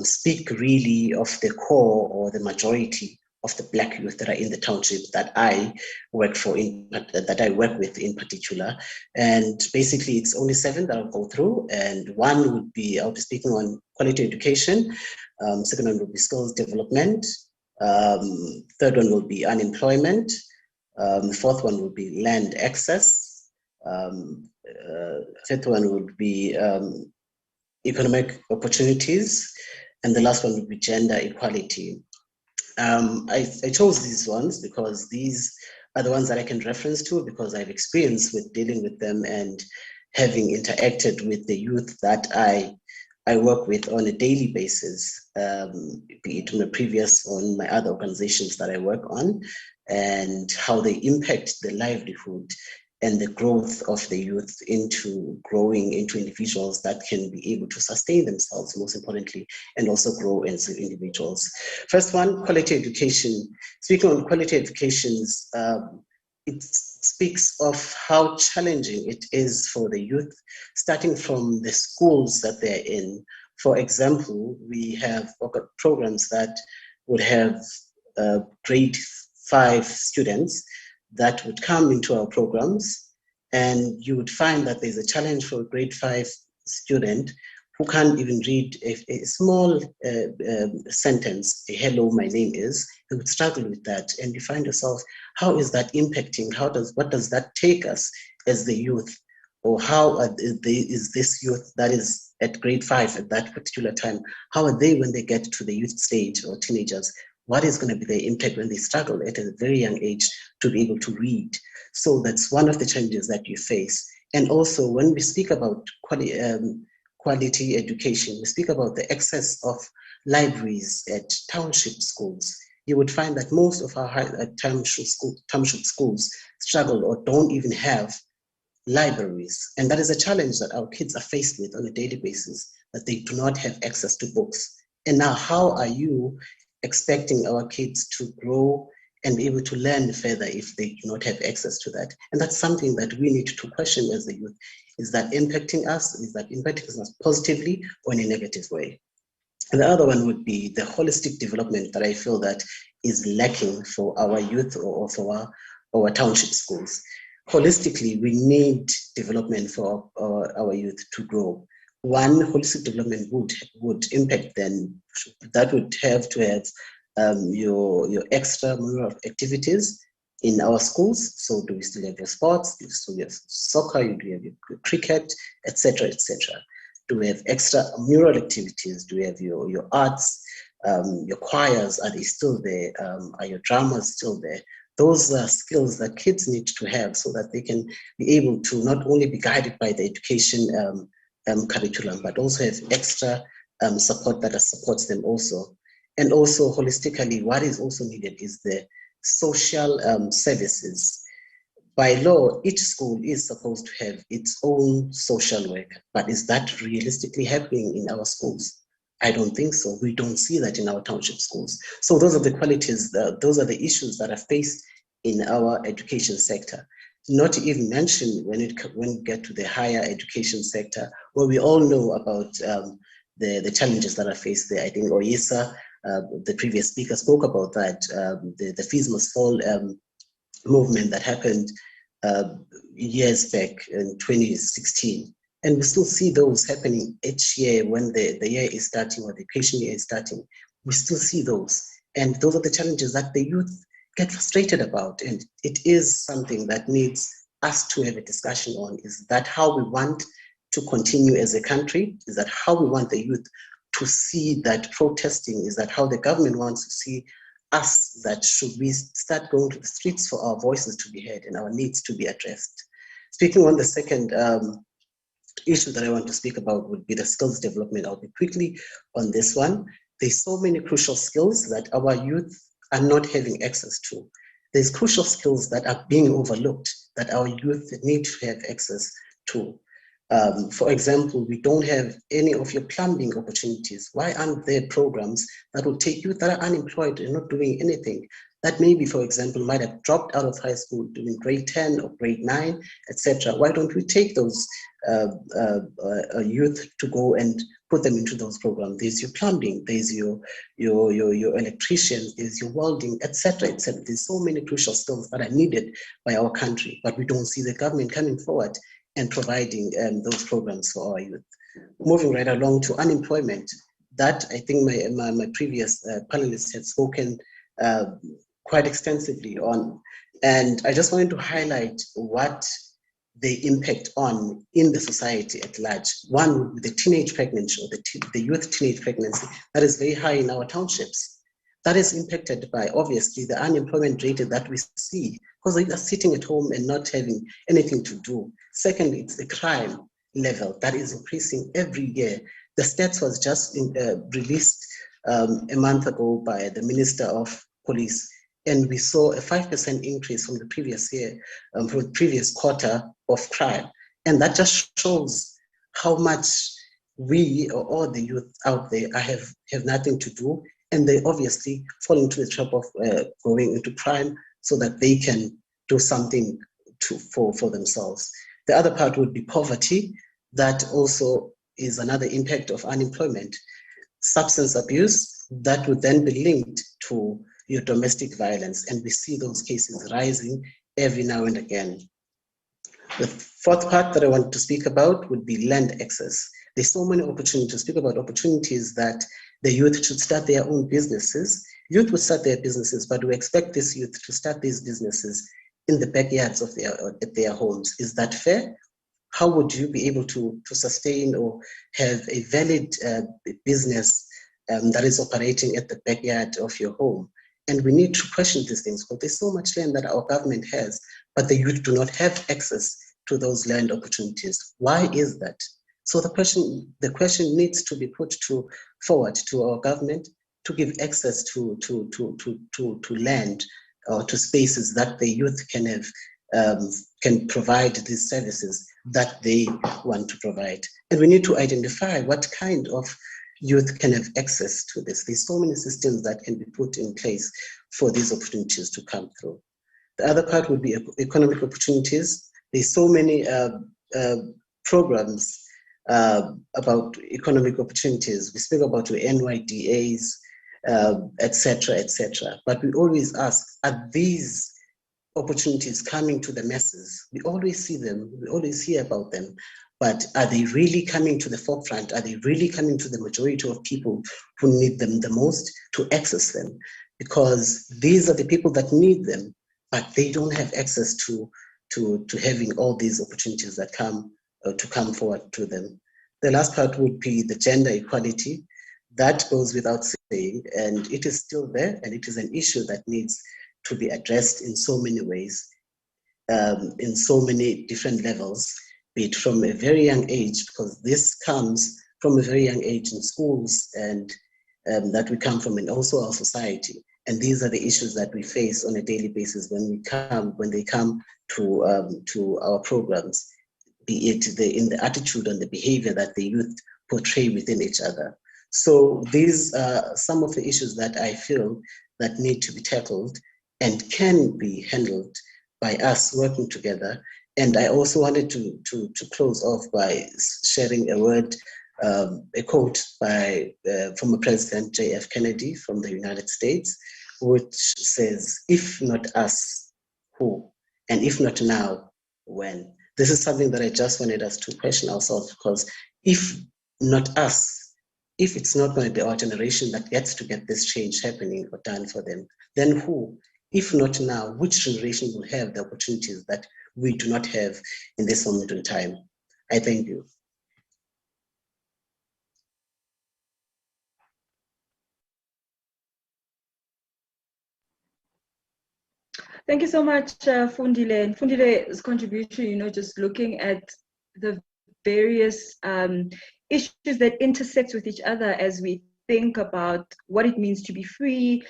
speak really of the core or the majority of the Black youth that are in the township that I work with in particular. And basically it's only 7 that I'll go through. And one would be, I'll be speaking on quality education. Second one will be skills development. Third one will be unemployment. Fourth one will be land access. Fifth one would be economic opportunities. And the last one would be gender equality. I chose these ones because these are the ones that I can reference to, because I've experienced with dealing with them and having interacted with the youth that I work with on a daily basis, be it on my other organizations that I work on, and how they impact the livelihood and the growth of the youth into growing into individuals that can be able to sustain themselves, most importantly, and also grow as individuals. First one, quality education. Speaking on quality educations, it speaks of how challenging it is for the youth, starting from the schools that they're in. For example, we have programs that would have grade 5 students that would come into our programs, and you would find that there's a challenge for a grade 5 student who can't even read a small sentence, a hello, my name is. They would struggle with that, and you find yourself, how is that impacting? What does that take us as the youth? Or how is this youth that is at grade 5 at that particular time, how are they when they get to the youth stage or teenagers? What is going to be their impact when they struggle at a very young age to be able to read? So that's one of the challenges that you face. And also when we speak about quality education, we speak about the excess of libraries at township schools, you would find that most of our township schools struggle or don't even have libraries. And that is a challenge that our kids are faced with on a daily basis, that they do not have access to books. And now, how are you expecting our kids to grow and be able to learn further if they do not have access to that? And that's something that we need to question as the youth. Is that impacting us? Is that impacting us positively or in a negative way? And the other one would be the holistic development that I feel that is lacking for our youth or for our township schools. Holistically, we need development for our youth to grow. One, holistic development would impact then, that would have to have your extramural activities in our schools. So do we still have your sports? Do we still have soccer? Do we have your cricket, etc., etc.? Do we have extramural activities? Do we have your arts, your choirs? Are they still there? Are your dramas still there? Those are skills that kids need to have so that they can be able to not only be guided by the education curriculum, but also have extra support that supports them also. And also holistically, what is also needed is the social services. By law, each school is supposed to have its own social worker, but is that realistically happening in our schools? I don't think so. We don't see that in our township schools. So those are the qualities, those are the issues that are faced in our education sector. Not to even mention when we get to the higher education sector, where we all know about the challenges that are faced there. I think Oyisa, the previous speaker, spoke about that, the fees must fall movement that happened years back in 2016. And we still see those happening each year when the year is starting or the education year is starting. We still see those. And those are the challenges that the youth get frustrated about. And it is something that needs us to have a discussion on. Is that how we want to continue as a country? Is that how we want the youth to see that protesting? Is that how the government wants to see us, that should we start going to the streets for our voices to be heard and our needs to be addressed? Speaking on the second issue that I want to speak about would be the skills development. I'll be quickly on this one. There's so many crucial skills that our youth are not having access to. There's crucial skills that are being overlooked that our youth need to have access to. For example, we don't have any of your plumbing opportunities. Why aren't there programs that will take youth that are unemployed and not doing anything? That maybe, for example, might have dropped out of high school doing grade 10 or grade 9, etc. Why don't we take those youth to go and put them into those programs? There's your plumbing, there's your electricians, there's your welding, etc., etc. There's so many crucial skills that are needed by our country, but we don't see the government coming forward and providing those programs for our youth. Moving right along to unemployment, that I think my previous panelists had spoken quite extensively on. And I just wanted to highlight what they impact on in the society at large. One would be the teenage pregnancy, or the youth teenage pregnancy, that is very high in our townships. That is impacted by, obviously, the unemployment rate that we see, because they are sitting at home and not having anything to do. Secondly, it's the crime level that is increasing every year. The stats was just released a month ago by the Minister of Police, and we saw a 5% increase from the previous year, from the previous quarter of crime. And that just shows how much we, or all the youth out there, have nothing to do, and they obviously fall into the trap of going into crime so that they can do something for themselves. The other part would be poverty. That also is another impact of unemployment. Substance abuse, that would then be linked to your domestic violence, and we see those cases rising every now and again. The fourth part that I want to speak about would be land access. There's so many opportunities to speak about, opportunities that the youth should start their own businesses. Youth would start their businesses, but we expect this youth to start these businesses in the backyards of their homes. Is that fair? How would you be able to sustain or have a valid business that is operating at the backyard of your home? And we need to question these things, because there's so much land that our government has, but the youth do not have access to those land opportunities. Why is that? So the question needs to be put forward to our government to give access to land or to spaces that the youth can have, can provide these services that they want to provide. And we need to identify what kind of youth can have access to this. There's so many systems that can be put in place for these opportunities to come through. The other part would be economic opportunities. There's so many programs about economic opportunities. We speak about your NYDAs, etc., etc. But we always ask, are these opportunities coming to the masses? We always see them, we always hear about them, but are they really coming to the forefront? Are they really coming to the majority of people who need them the most to access them? Because these are the people that need them, but they don't have access to having all these opportunities that come to come forward to them. The last part would be the gender equality. That goes without saying, and it is still there, and it is an issue that needs to be addressed in so many ways, in so many different levels, be it from a very young age, because this comes from a very young age in schools and that we come from, and also our society. And these are the issues that we face on a daily basis when they come to our programs, be it in the attitude and the behavior that the youth portray within each other. So these are some of the issues that I feel that need to be tackled and can be handled by us working together. And I also wanted to close off by sharing a word, a quote by former President J.F. Kennedy from the United States, which says, "If not us, who? And if not now, when?" This is something that I just wanted us to question ourselves, because if not us, if it's not going to be our generation that gets to get this change happening or done for them, then who? If not now, which generation will have the opportunities that we do not have in this moment in time? I thank you. Thank you so much, Fundile. And Fundile's contribution, just looking at the various issues that intersect with each other as we think about what it means to be free.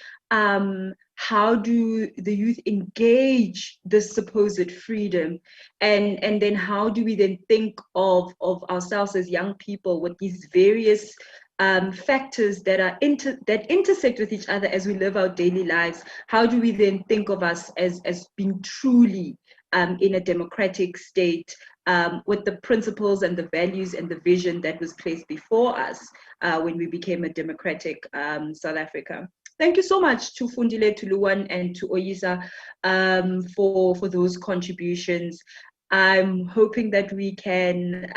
How do the youth engage this supposed freedom? And then how do we then think of ourselves as young people with these various factors that intersect with each other as we live our daily lives? How do we then think of us as being truly in a democratic state with the principles and the values and the vision that was placed before us when we became a democratic South Africa? Thank you so much to Fundile, to Luan, and to Oyisa for those contributions. I'm hoping that we can,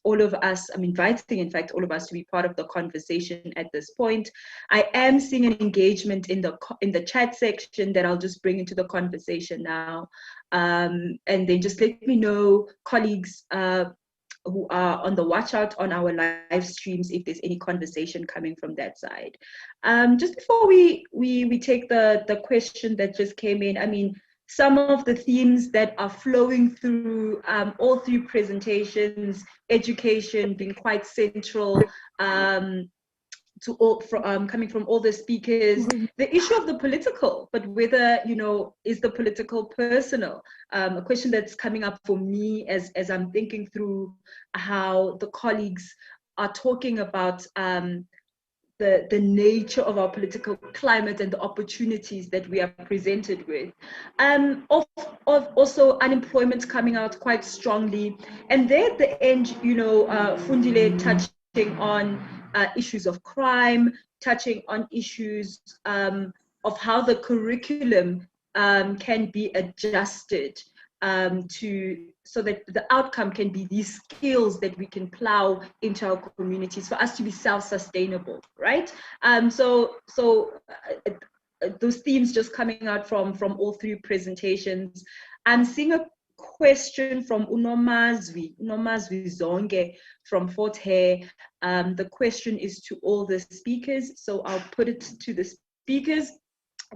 all of us, I'm inviting, in fact, all of us to be part of the conversation at this point. I am seeing an engagement in the chat section that I'll just bring into the conversation now. And then just let me know, colleagues who are on the watch out on our live streams, if there's any conversation coming from that side. Just before we take the question that just came in, I mean, some of the themes that are flowing through all three presentations, education being quite central to all, coming from all the speakers, the issue of the political, but whether, is the political personal? A question that's coming up for me as I'm thinking through how the colleagues are talking about the nature of our political climate and the opportunities that we are presented with. Also unemployment coming out quite strongly. And there at the end, Fundile touching on issues of crime, touching on issues of how the curriculum can be adjusted so that the outcome can be these skills that we can plow into our communities for us to be self-sustainable, right? So those themes just coming out from all three presentations. I'm seeing a question from Unomazwi Zonge from Fort Hare. The question is to all the speakers, so I'll put it to the speakers.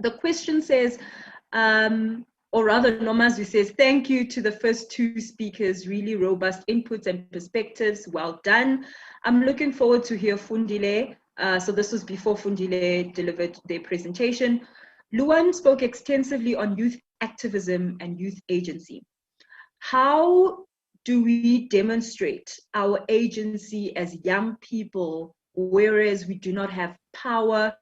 The question says, or rather Nomazwi says, thank you to the first two speakers, really robust inputs and perspectives, well done. I'm looking forward to hear Fundile. So this was before Fundile delivered their presentation. Luan spoke extensively on youth activism and youth agency. How do we demonstrate our agency as young people, whereas we do not have power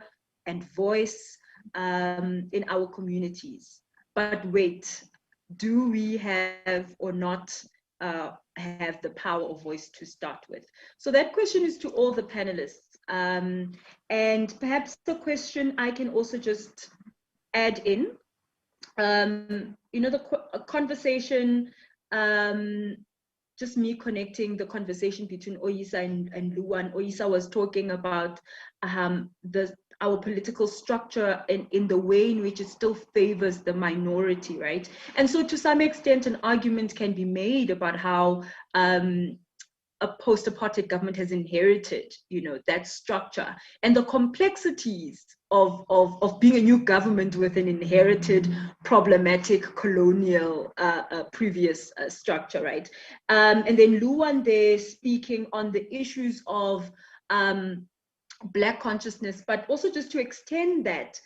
and voice in our communities? But wait, do we have or not have the power or voice to start with? So that question is to all the panelists. And perhaps the question I can also just add in, you know, the conversation, just me connecting the conversation between Oyisa and Luan. Oyisa was talking about our political structure in the way in which it still favors the minority, right? And so to some extent, an argument can be made about how a post-apartheid government has inherited, you know, that structure and the complexities of being a new government with an inherited problematic colonial previous structure, right? And then Luan there speaking on the issues of Black consciousness, but also just to extend that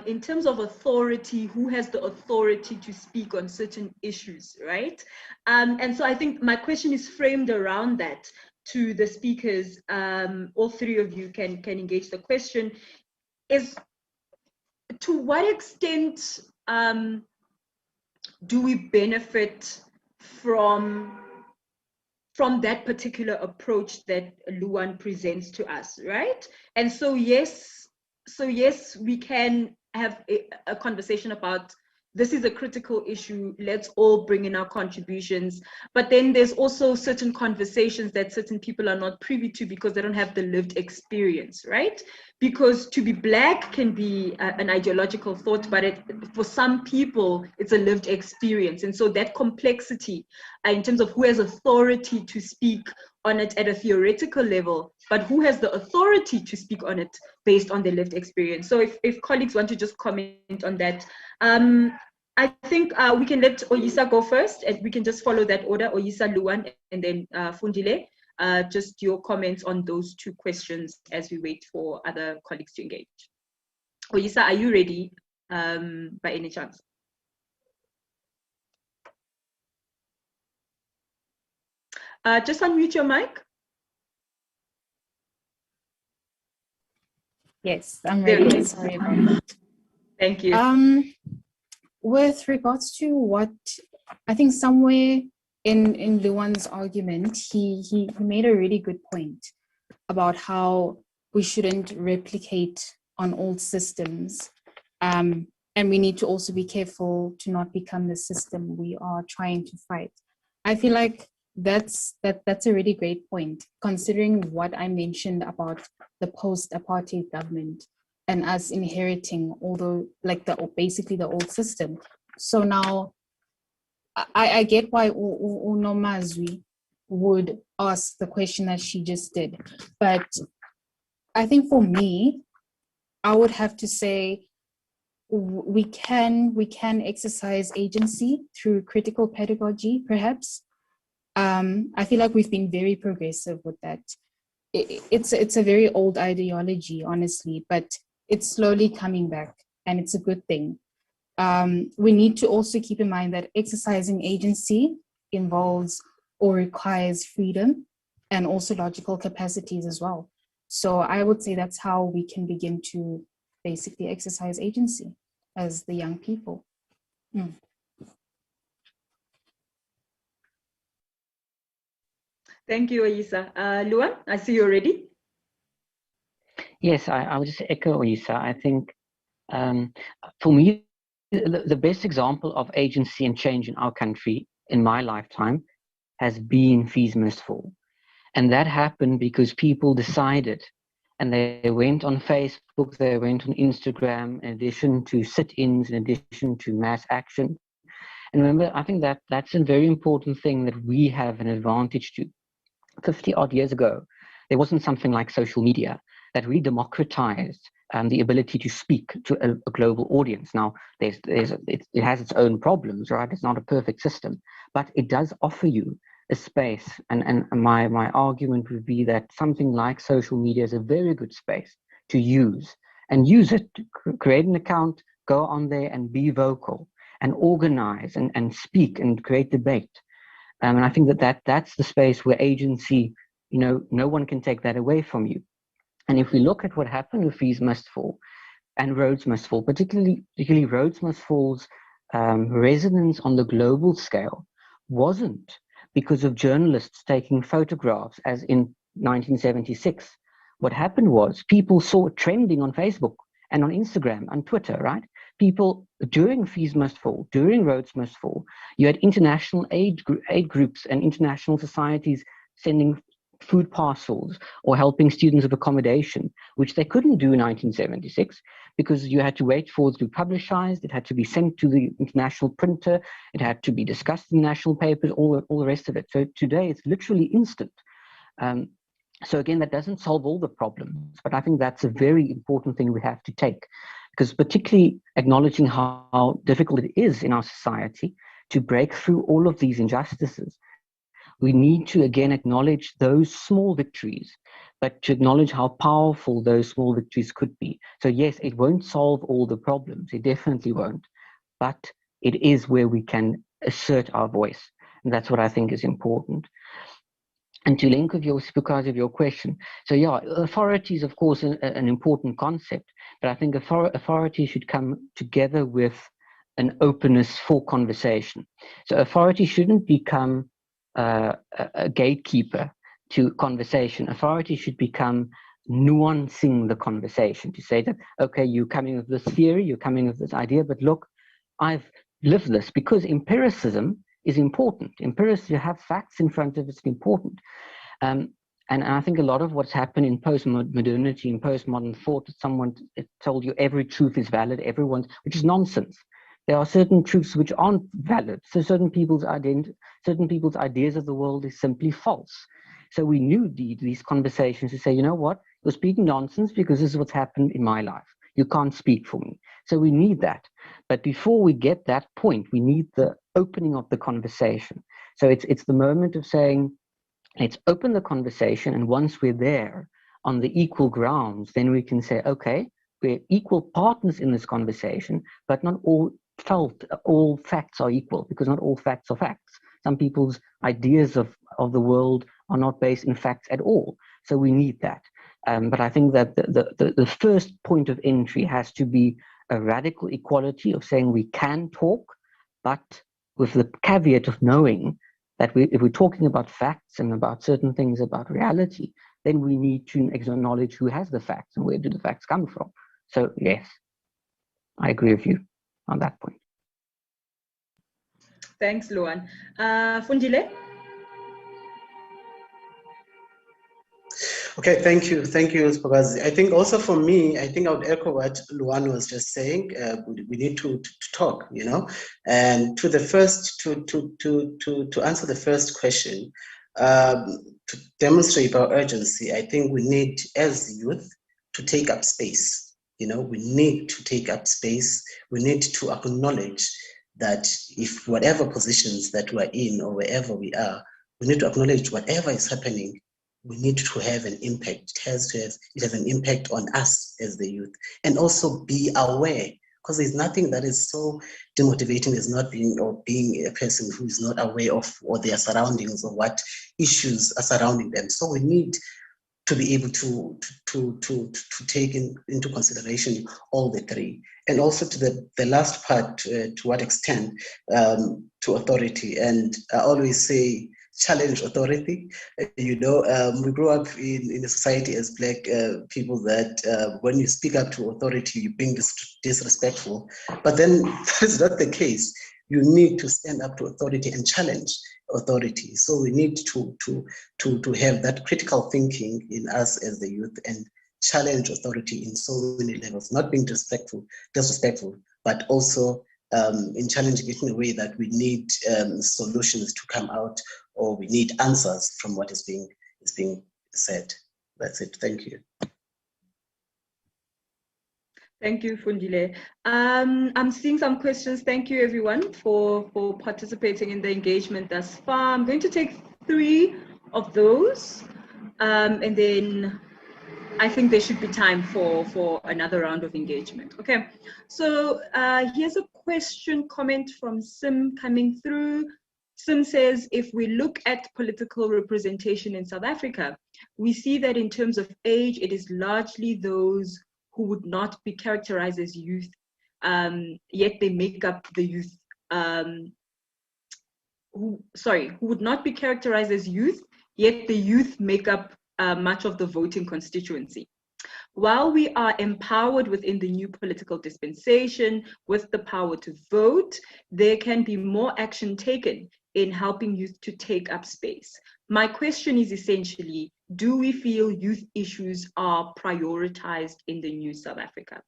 in terms of authority, who has the authority to speak on certain issues, right? And so I think my question is framed around that to the speakers. All three of you can engage the question, is to what extent do we benefit from that particular approach that Luan presents to us, right? And so yes, we can have a conversation about this is a critical issue, let's all bring in our contributions. But then there's also certain conversations that certain people are not privy to because they don't have the lived experience, right? Because to be Black can be an ideological thought, but for some people, it's a lived experience. And so that complexity in terms of who has authority to speak on it at a theoretical level, but who has the authority to speak on it based on their lived experience. So if colleagues want to just comment on that, I think we can let Oyisa go first, and we can just follow that order, Oyisa, Luan, and then Fundile. Just your comments on those two questions as we wait for other colleagues to engage. Oyisa, are you ready by any chance? Just unmute your mic. Yes, I'm ready. Sorry about that. Thank you. With regards to what I think somewhere in Luan's argument, he made a really good point about how we shouldn't replicate on old systems. And we need to also be careful to not become the system we are trying to fight. I feel like that's a really great point, considering what I mentioned about the post-apartheid government and us inheriting basically the old system. So now I get why Unomazwi would ask the question that she just did. But I think for me, I would have to say we can exercise agency through critical pedagogy, perhaps. I feel like we've been very progressive with that. It's a very old ideology, honestly, but it's slowly coming back, and it's a good thing. We need to also keep in mind that exercising agency involves or requires freedom and also logical capacities as well. So I would say that's how we can begin to basically exercise agency as the young people. Thank you, Oyisa. Luan, I see you ready. Yes, I would just echo Oyisa. I think for me, the best example of agency and change in our country in my lifetime has been Fees Must Fall. And that happened because people decided, and they went on Facebook, they went on Instagram, in addition to sit-ins, in addition to mass action. And remember, I think that's a very important thing that we have an advantage to. 50 odd years ago, there wasn't something like social media that really democratized the ability to speak to a global audience. Now, it has its own problems, right? It's not a perfect system, but it does offer you a space. And my argument would be that something like social media is a very good space to use, and use it to create an account, go on there and be vocal and organize and speak and create debate. And I think that's the space where agency, no one can take that away from you. And if we look at what happened with Fees Must Fall and Roads Must Fall, particularly Roads Must Fall's resonance on the global scale wasn't because of journalists taking photographs as in 1976. What happened was people saw it trending on Facebook and on Instagram and Twitter, right? People during Fees Must Fall, during Roads Must Fall, you had international aid groups and international societies sending food parcels or helping students with accommodation, which they couldn't do in 1976 because you had to wait for it to be publicized, it had to be sent to the international printer, it had to be discussed in national papers, all the rest of it. So today it's literally instant. So again, that doesn't solve all the problems, but I think that's a very important thing we have to take, because particularly acknowledging how difficult it is in our society to break through all of these injustices, we need to again acknowledge those small victories, but to acknowledge how powerful those small victories could be. So yes, it won't solve all the problems, it definitely won't, but it is where we can assert our voice. And that's what I think is important. And to link with your question, so yeah, authority is of course an important concept, but I think authority should come together with an openness for conversation. So authority shouldn't become a gatekeeper to conversation. Authority should become nuancing the conversation, to say that, okay, you're coming with this theory, you're coming with this idea, but look, I've lived this, because empiricism is important. Empiricism, you have facts in front of it, it's important. And I think a lot of what's happened in post-modernity, in postmodern thought, someone told you every truth is valid, which is nonsense. There are certain truths which aren't valid. So certain people's ideas of the world is simply false. So we need these conversations to say, you know what, you're speaking nonsense because this is what's happened in my life. You can't speak for me. So we need that. But before we get that point, we need the opening of the conversation. So it's the moment of saying, let's open the conversation. And once we're there on the equal grounds, then we can say, okay, we're equal partners in this conversation, but not all facts are equal, because not all facts are facts. Some people's ideas of the world are not based in facts at all. So we need that. But I think that the first point of entry has to be a radical equality of saying we can talk, but with the caveat of knowing that if we're talking about facts and about certain things about reality, then we need to acknowledge who has the facts and where do the facts come from. So yes, I agree with you on that point. Thanks, Luan. Fundile? Okay, thank you, Spagazi. I think also for me, I think I would echo what Luan was just saying. We need to talk, and to answer the first question, to demonstrate our urgency, I think we need, as youth, to take up space. We need to take up space. We need to acknowledge that if whatever positions that we're in or wherever we are, we need to acknowledge whatever is happening. We need to have an impact. It has an impact on us as the youth, and also be aware, because there's nothing that is so demotivating as not being a person who is not aware of or their surroundings or what issues are surrounding them. So we need to be able to take into consideration all the three. And also to the last part, to what extent to authority. And I always say, challenge authority. We grew up in a society as Black people that when you speak up to authority, you're being disrespectful. But then that's not the case. You need to stand up to authority and challenge authority. So we need to have that critical thinking in us as the youth and challenge authority in so many levels, not being disrespectful, but also in challenging it in a way that we need solutions to come out, or we need answers from what is being said. That's it. Thank you. Thank you, Fundile. I'm seeing some questions. Thank you, everyone, for participating in the engagement thus far. I'm going to take 3 of those, and then I think there should be time for another round of engagement. Okay, so here's a question, comment from Sim coming through. Sim says, if we look at political representation in South Africa, we see that in terms of age, it is largely those who would not be characterized as youth, yet they make up the youth, who would not be characterized as youth, yet the youth make up much of the voting constituency. While we are empowered within the new political dispensation with the power to vote, there can be more action taken in helping youth to take up space. My question is essentially, do we feel youth issues are prioritized in the new South Africa?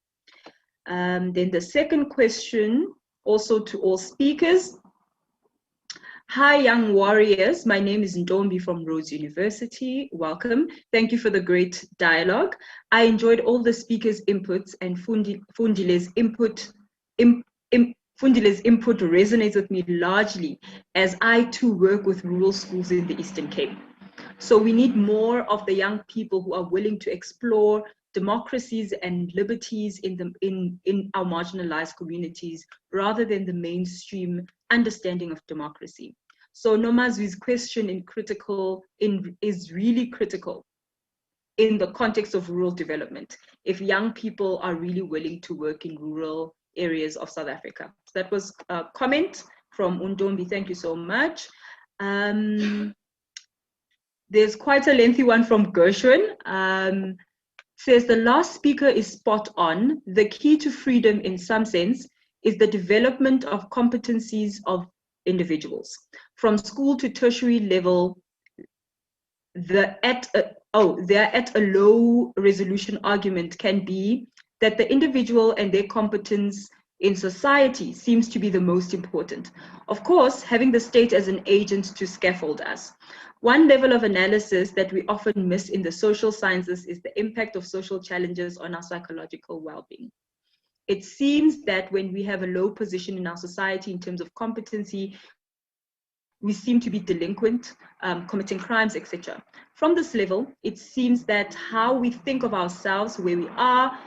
Then the second question, also to all speakers. Hi, young warriors. My name is Ntombi from Rhodes University. Welcome. Thank you for the great dialogue. I enjoyed all the speakers' inputs, and Fundile's input resonates with me largely, as I too work with rural schools in the Eastern Cape. So we need more of the young people who are willing to explore democracies and liberties in our marginalized communities, rather than the mainstream understanding of democracy. So Nomazwi's question is really critical in the context of rural development, if young people are really willing to work in rural areas of South Africa. So that was a comment from Undombi. Thank you so much. There's quite a lengthy one from Gershwin. Says the last speaker is spot on. The key to freedom in some sense is the development of competencies of individuals. From school to tertiary level, they're at a low resolution argument can be that the individual and their competence in society seems to be the most important. Of course, having the state as an agent to scaffold us. One level of analysis that we often miss in the social sciences is the impact of social challenges on our psychological well-being. It seems that when we have a low position in our society in terms of competency, we seem to be delinquent, committing crimes, etc. From this level, it seems that how we think of ourselves, where we are,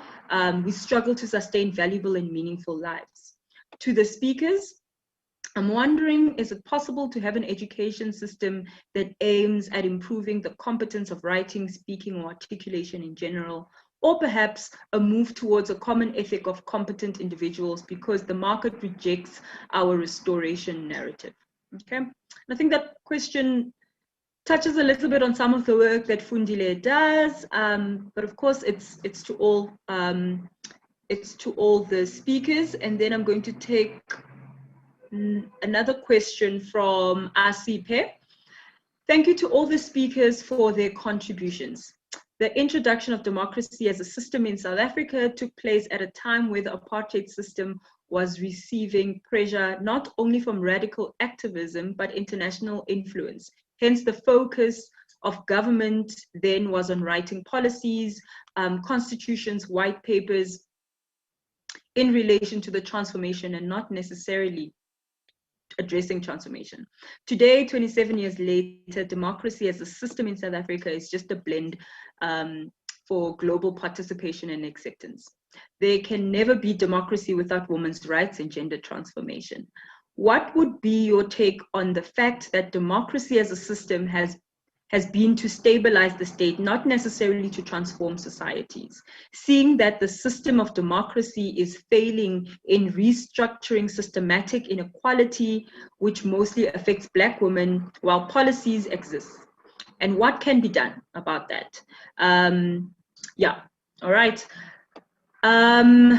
we struggle to sustain valuable and meaningful lives. To the speakers, I'm wondering, is it possible to have an education system that aims at improving the competence of writing, speaking, or articulation in general, or perhaps a move towards a common ethic of competent individuals because the market rejects our restoration narrative? Okay, and I think that question touches a little bit on some of the work that Fundile does, but of course it's to all the speakers. And then I'm going to take another question from Asipe. Thank you to all the speakers for their contributions. The introduction of democracy as a system in South Africa took place at a time where the apartheid system was receiving pressure not only from radical activism, but international influence. Hence, the focus of government then was on writing policies, constitutions, white papers in relation to the transformation and not necessarily addressing transformation. Today, 27 years later, democracy as a system in South Africa is just a blend for global participation and acceptance. There can never be democracy without women's rights and gender transformation. What would be your take on the fact that democracy as a system has been to stabilize the state, not necessarily to transform societies? Seeing that the system of democracy is failing in restructuring systematic inequality, which mostly affects Black women, while policies exist. And what can be done about that? Yeah, all right.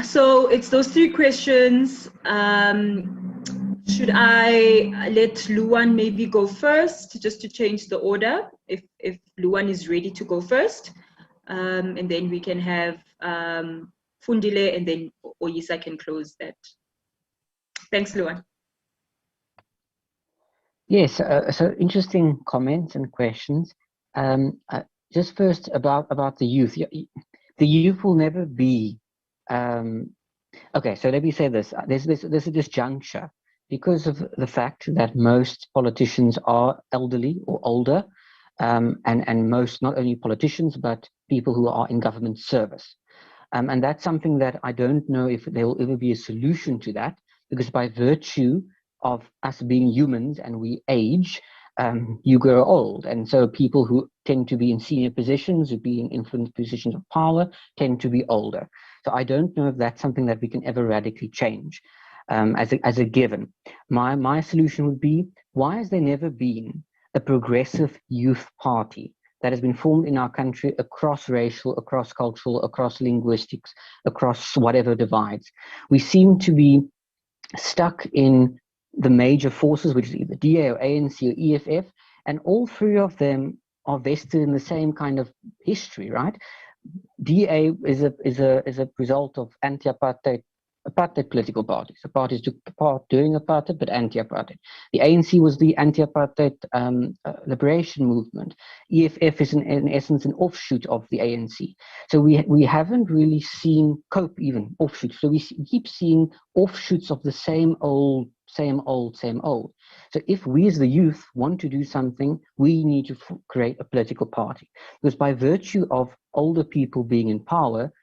So it's those 3 questions. Should I let Luan maybe go first, just to change the order, if Luan is ready to go first? And then we can have Fundile, and then Oyisa can close that. Thanks, Luan. Yes, so interesting comments and questions. Just first about the youth. The youth will never be Okay, so let me say this. There's a disjuncture because of the fact that most politicians are elderly or older, and most, not only politicians, but people who are in government service. And that's something that I don't know if there will ever be a solution to that, because by virtue of us being humans and we age, you grow old. And so people who tend to be in senior positions, who be in influence positions of power, tend to be older. So I don't know if that's something that we can ever radically change as a given. My solution would be, why has there never been a progressive youth party that has been formed in our country across racial, across cultural, across linguistics, across whatever divides? We seem to be stuck in the major forces, which is either DA or ANC or EFF, and all three of them are vested in the same kind of history, right? DA is a result of anti-apartheid political parties. The parties took part during apartheid, but anti-apartheid. The ANC was the anti-apartheid liberation movement. EFF is in essence an offshoot of the ANC. So we haven't really seen COPE even offshoots. So we keep seeing offshoots of the same old. So if we as the youth want to do something, we need to create a political party. Because by virtue of older people being in power,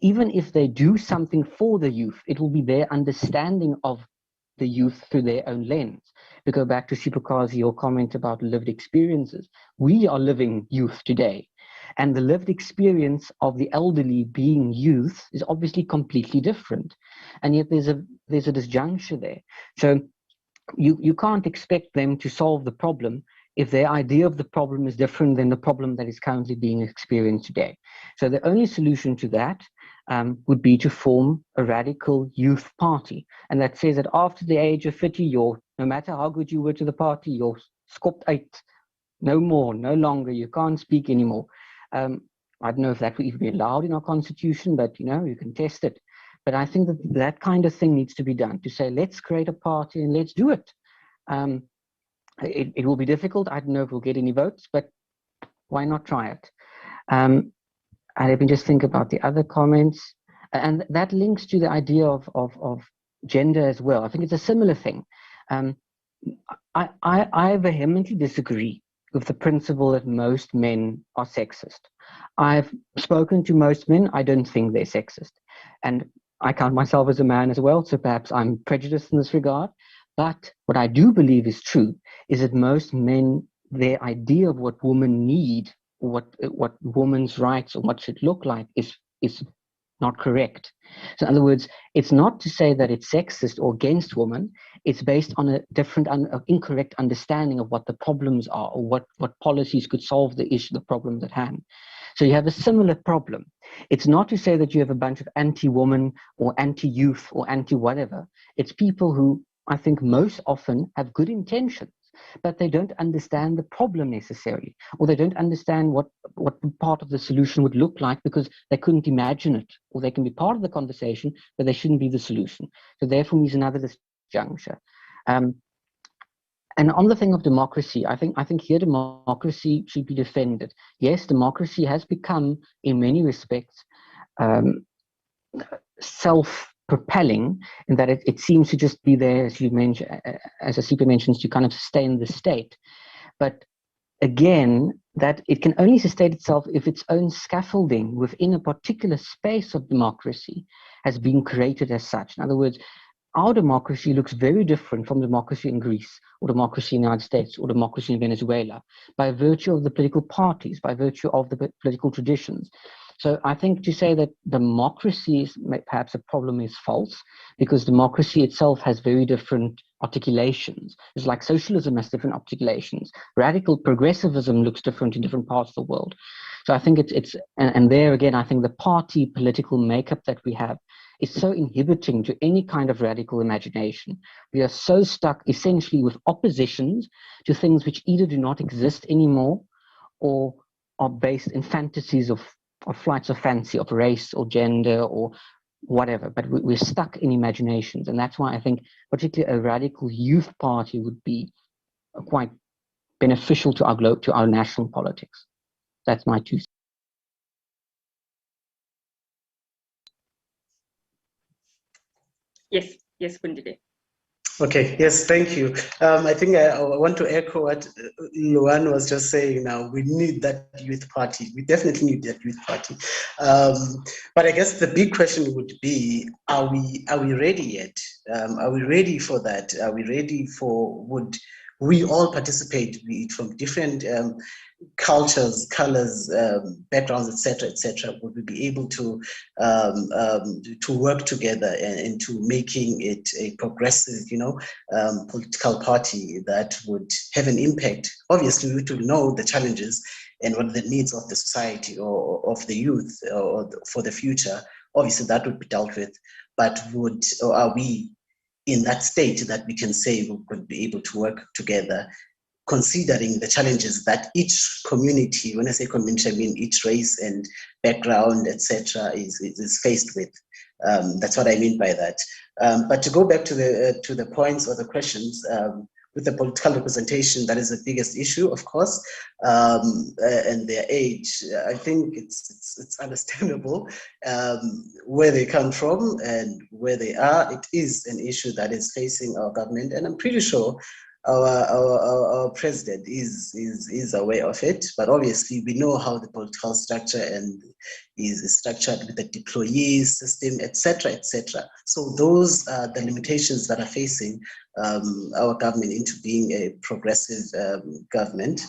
even if they do something for the youth, it will be their understanding of the youth through their own lens. To go back to Sipokazi, your comment about lived experiences, we are living youth today. And the lived experience of the elderly being youth is obviously completely different. And yet there's a disjuncture there. So you can't expect them to solve the problem if their idea of the problem is different than the problem that is currently being experienced today. So the only solution to that would be to form a radical youth party. And that says that after the age of 50, no matter how good you were to the party, you're scopt out. No more, no longer, you can't speak anymore. I don't know if that would even be allowed in our constitution, but you can test it. But I think that kind of thing needs to be done, to say, let's create a party and let's do it. It will be difficult. I don't know if we'll get any votes, but why not try it? And let me just think about the other comments. And that links to the idea of gender as well. I think it's a similar thing. I vehemently disagree with the principle that most men are sexist. I've spoken to most men. I don't think they're sexist. And I count myself as a man as well, so perhaps I'm prejudiced in this regard. But what I do believe is true is that most men, their idea of what women need, what women's rights or what should look like is not correct. So in other words, it's not to say that it's sexist or against women. It's based on a different, incorrect understanding of what the problems are, or what policies could solve the issue, the problem at hand. So you have a similar problem. It's not to say that you have a bunch of anti-woman or anti-youth or anti-whatever. It's people who I think most often have good intentions, but they don't understand the problem necessarily, or they don't understand what part of the solution would look like because they couldn't imagine it, or they can be part of the conversation, but they shouldn't be the solution. So therefore, there's another disjuncture. And on the thing of democracy, I think here democracy should be defended. Yes, democracy has become, in many respects, self-propelling, in that it seems to just be there, as you mentioned, as Asipa mentions, to kind of sustain the state. But again, that it can only sustain itself if its own scaffolding within a particular space of democracy has been created as such. In other words, our democracy looks very different from democracy in Greece, or democracy in the United States, or democracy in Venezuela, by virtue of the political parties, by virtue of the political traditions. So I think to say that democracy is perhaps a problem is false, because democracy itself has very different articulations. It's like socialism has different articulations. Radical progressivism looks different in different parts of the world. So I think and there again, I think the party political makeup that we have is so inhibiting to any kind of radical imagination. We are so stuck essentially with oppositions to things which either do not exist anymore or are based in fantasies of flights of fancy, of race or gender or whatever. But we're stuck in imaginations. And that's why I think particularly a radical youth party would be quite beneficial to our national politics. That's my 2 cents. Yes, Fundile. Okay, yes, thank you. I think I want to echo what Luan was just saying now. We need that youth party. We definitely need that youth party. But I guess the big question would be, are we ready yet? Are we ready for that? Are we ready for, would we all participate, be it from different cultures, colors, backgrounds, etc., would we be able to work together into making it a progressive, political party that would have an impact? Obviously, we would know the challenges and what are the needs of the society or of the youth or for the future. Obviously, that would be dealt with. But are we in that state that we can say we could be able to work together, considering the challenges that each community, when I say community, I mean each race and background, etc., is faced with. That's what I mean by that. But to go back to the points or the questions, with the political representation, that is the biggest issue, of course, and their age. I think it's understandable where they come from and where they are. It is an issue that is facing our government, and I'm pretty sure our president is aware of it, but obviously we know how the political structure and is structured with the deployees system, etc. So those are the limitations that are facing our government into being a progressive government.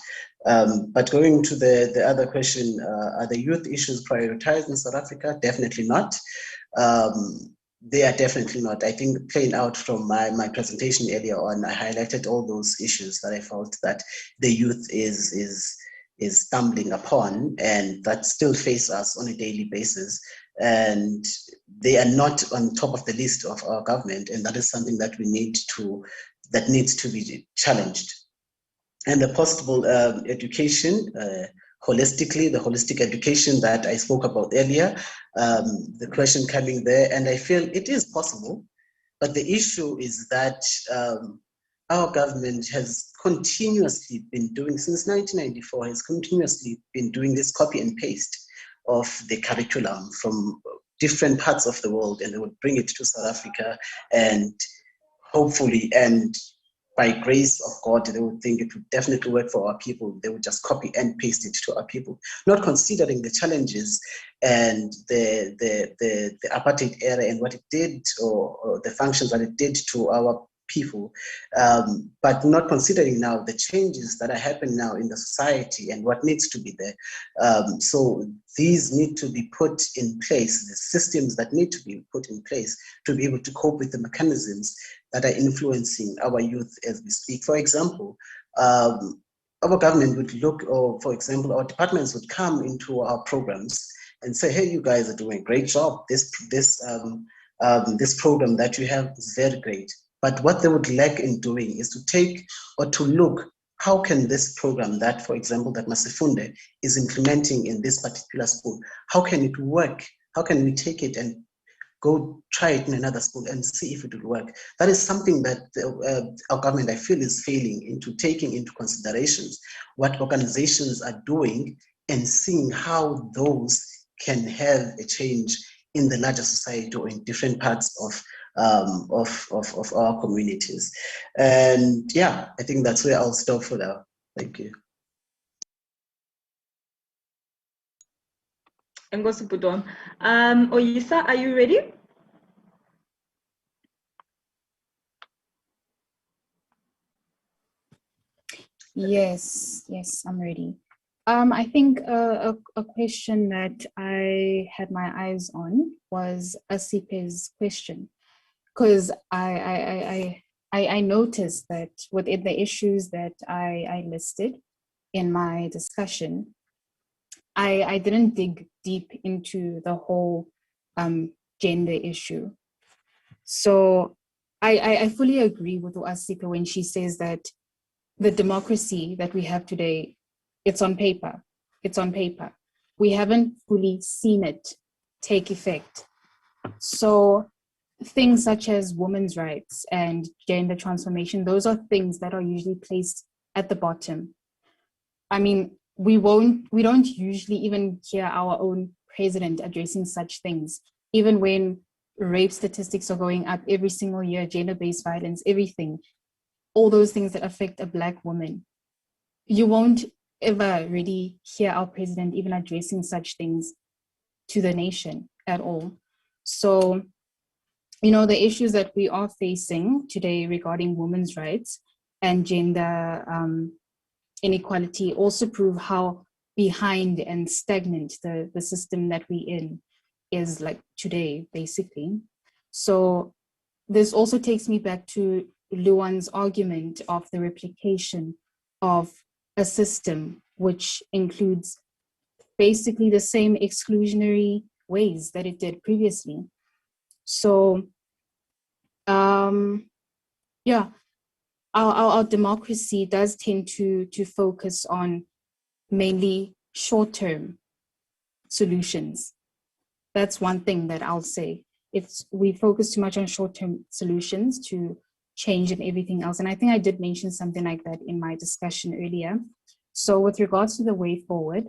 But going to the other question, are the youth issues prioritized in South Africa? Definitely not. They are definitely not. I think playing out from my presentation earlier on, I highlighted all those issues that I felt that the youth is stumbling upon and that still face us on a daily basis. And they are not on top of the list of our government. And that is something that needs to be challenged. And the possible education, holistically, the holistic education that I spoke about earlier, the question coming there, and I feel it is possible, but the issue is that our government has continuously been doing, since 1994, has continuously been doing this copy and paste of the curriculum from different parts of the world, and they would bring it to South Africa, and hopefully, and by grace of God, they would think it would definitely work for our people. They would just copy and paste it to our people, not considering the challenges and the apartheid era and what it did, or the functions that it did to our people, but not considering now the changes that are happening now in the society and what needs to be there. So these need to be put in place, the systems that need to be put in place to be able to cope with the mechanisms that are influencing our youth as we speak. For example, our government would look, or for example, our departments would come into our programs and say, hey, you guys are doing a great job. This program that you have is very great. But what they would lack in doing is to take or to look, how can this program that, for example, that Masifunde is implementing in this particular school, how can it work? How can we take it and go try it in another school and see if it will work? That is something that our government, I feel, is failing into taking into considerations what organizations are doing and seeing how those can have a change in the larger society or in different parts of our communities. And yeah, I think that's where I'll stop for now. Thank you. Oyisa, are you ready? Yes, I'm ready. I think a question that I had my eyes on was Asipe's question, because I noticed that within the issues that I listed in my discussion, I didn't dig deep into the whole gender issue. So I fully agree with Asipe when she says that the democracy that we have today, it's on paper. We haven't fully seen it take effect. So things such as women's rights and gender transformation, those are things that are usually placed at the bottom. I mean, we don't usually even hear our own president addressing such things, even when rape statistics are going up every single year, gender-based violence, everything, all those things that affect a Black woman. You won't ever really hear our president even addressing such things to the nation at all. So, you know, the issues that we are facing today regarding women's rights and gender inequality also prove how behind and stagnant the system that we're in is like today, basically. So this also takes me back to Luan's argument of the replication of a system which includes basically the same exclusionary ways that it did previously. So, yeah, our democracy does tend to focus on mainly short-term solutions. That's one thing that I'll say. We focus too much on short-term solutions to change and everything else. And I think I did mention something like that in my discussion earlier. So with regards to the way forward,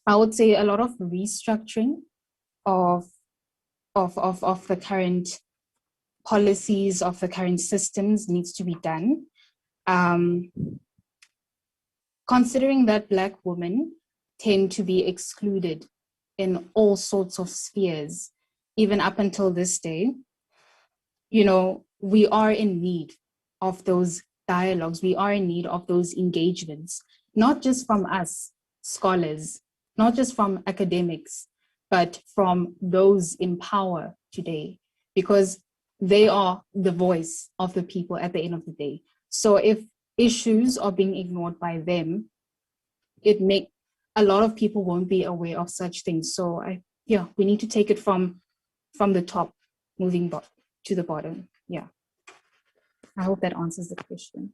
I would say a lot of restructuring of the current policies, of the current systems needs to be done. Considering that Black women tend to be excluded in all sorts of spheres, even up until this day, you know, we are in need of those dialogues. We are in need of those engagements, not just from us scholars, not just from academics, but from those in power today, because they are the voice of the people at the end of the day. So if issues are being ignored by them, a lot of people won't be aware of such things. So we need to take it from the top, moving to the bottom. Yeah. I hope that answers the question.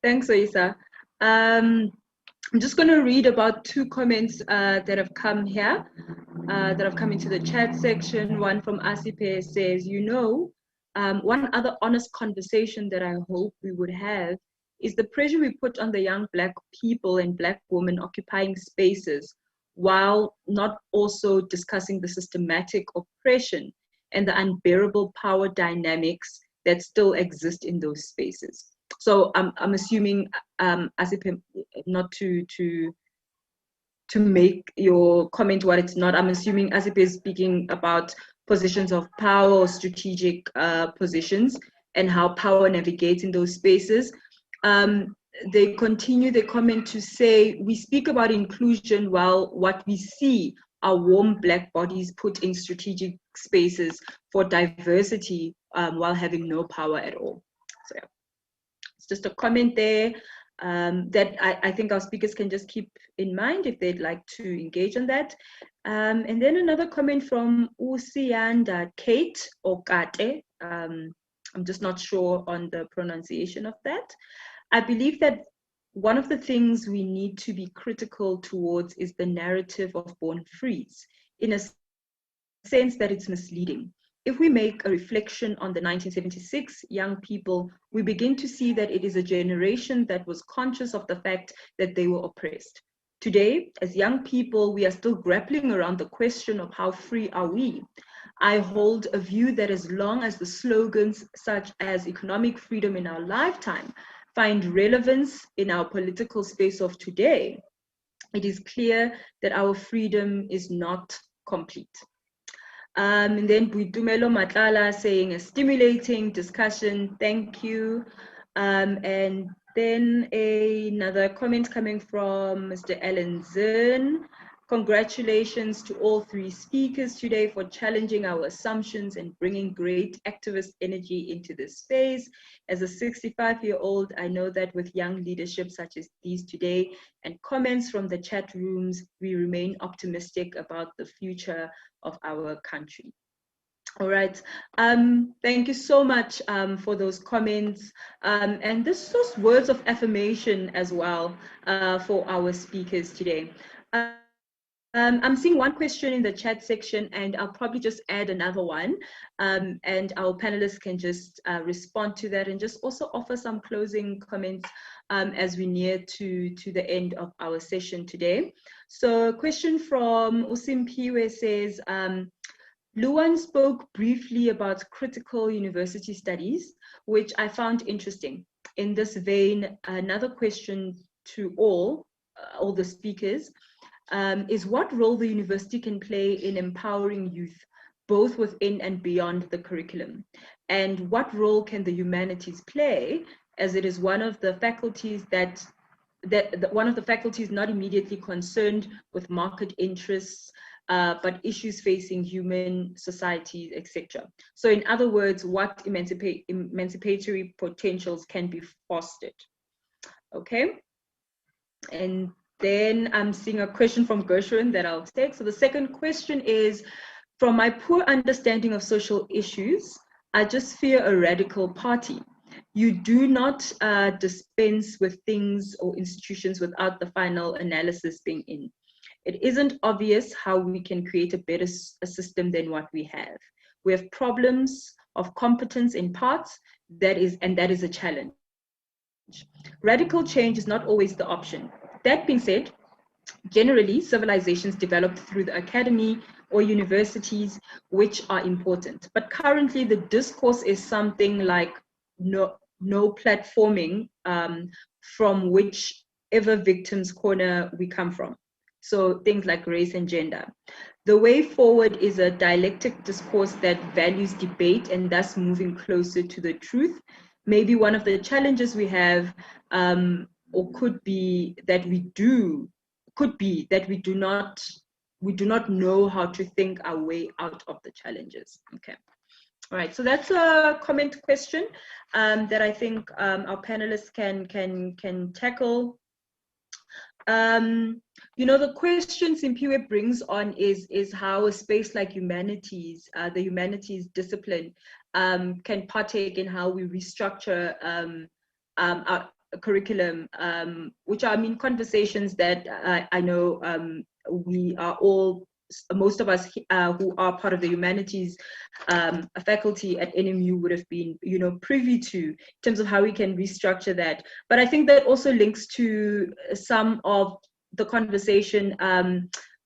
Thanks, Oisa. I'm just going to read about two comments that have come here, that have come into the chat section. One from Asipe says, one other honest conversation that I hope we would have is the pressure we put on the young Black people and Black women occupying spaces, while not also discussing the systematic oppression and the unbearable power dynamics that still exist in those spaces. So I'm assuming, as if not to make your comment what it's not, I'm assuming Asip is speaking about positions of power or strategic positions and how power navigates in those spaces. They continue the comment to say, we speak about inclusion while what we see are warm Black bodies put in strategic spaces for diversity while having no power at all. So yeah, it's just a comment there that I think our speakers can just keep in mind if they'd like to engage on that. And then another comment from Usianda Kate or Kate. I'm just not sure on the pronunciation of that. I believe that one of the things we need to be critical towards is the narrative of born frees, in a sense that it's misleading. If we make a reflection on the 1976 young people, we begin to see that it is a generation that was conscious of the fact that they were oppressed. Today, as young people, we are still grappling around the question of how free are we? I hold a view that as long as the slogans such as economic freedom in our lifetime find relevance in our political space of today, it is clear that our freedom is not complete. And then Buitumelo Matlala saying a stimulating discussion, thank you. And then another comment coming from Mr. Alan Zern. Congratulations to all three speakers today for challenging our assumptions and bringing great activist energy into this space. As a 65-year-old, I know that with young leadership such as these today and comments from the chat rooms, we remain optimistic about the future of our country. All right, thank you so much for those comments. And this was words of affirmation as well for our speakers today. I'm seeing one question in the chat section, and I'll probably just add another one, and our panelists can just respond to that and just also offer some closing comments as we near to the end of our session today. So a question from Usimpiwe says, Luan spoke briefly about critical university studies, which I found interesting. In this vein, another question to all the speakers, is what role the university can play in empowering youth, both within and beyond the curriculum? And what role can the humanities play, as it is one of the faculties one of the faculties not immediately concerned with market interests, but issues facing human societies, etc. So in other words, what emancipatory potentials can be fostered? Okay, and then I'm seeing a question from Gershwin that I'll take. So the second question is, from my poor understanding of social issues, I just fear a radical party. You do not dispense with things or institutions without the final analysis being in. It isn't obvious how we can create a better system than what we have. We have problems of competence in parts, that is a challenge. Radical change is not always the option. That being said, generally, civilizations developed through the academy or universities, which are important. But currently, the discourse is something like no platforming from whichever victim's corner we come from. So things like race and gender. The way forward is a dialectic discourse that values debate and thus moving closer to the truth. Maybe one of the challenges we have, or could be that we do not know how to think our way out of the challenges. Okay. All right, so that's a comment question that I think our panelists can tackle. You know, the question Simpiwe brings on is how a space like humanities, the humanities discipline, can partake in how we restructure our curriculum, which are, I mean, conversations that I know we are all, most of us who are part of the humanities faculty at NMU would have been, you know, privy to, in terms of how we can restructure that. But I think that also links to some of the conversation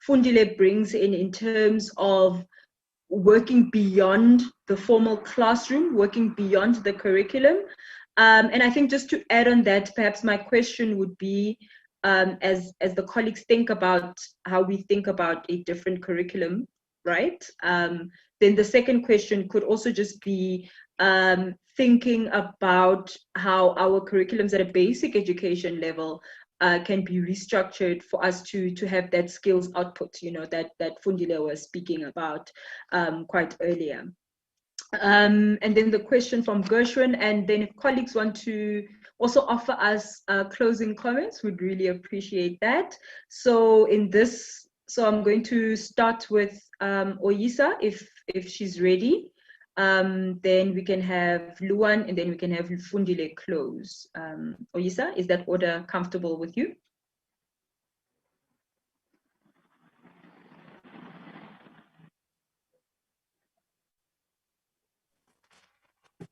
Fundile brings in terms of working beyond the formal classroom, working beyond the curriculum. And I think just to add on that, perhaps my question would be, as the colleagues think about how we think about a different curriculum, right? Then the second question could also just be thinking about how our curriculums at a basic education level can be restructured for us to have that skills output, you know, that Fundile was speaking about quite earlier. And then the question from Gershwin, and then if colleagues want to also offer us closing comments, we'd really appreciate that. So I'm going to start with Oyisa, if she's ready. Then we can have Luan, and then we can have Fundile close. Oyisa, is that order comfortable with you?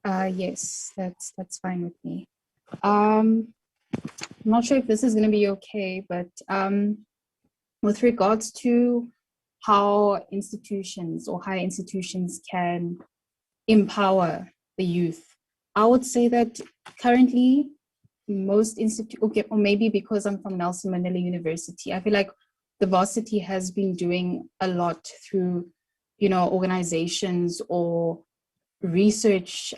Yes, that's fine with me. I'm not sure if this is going to be okay, but with regards to how institutions or higher institutions can empower the youth, I would say that currently most institutions, okay, or maybe because I'm from Nelson Mandela University, I feel like the varsity has been doing a lot through, you know, organizations or research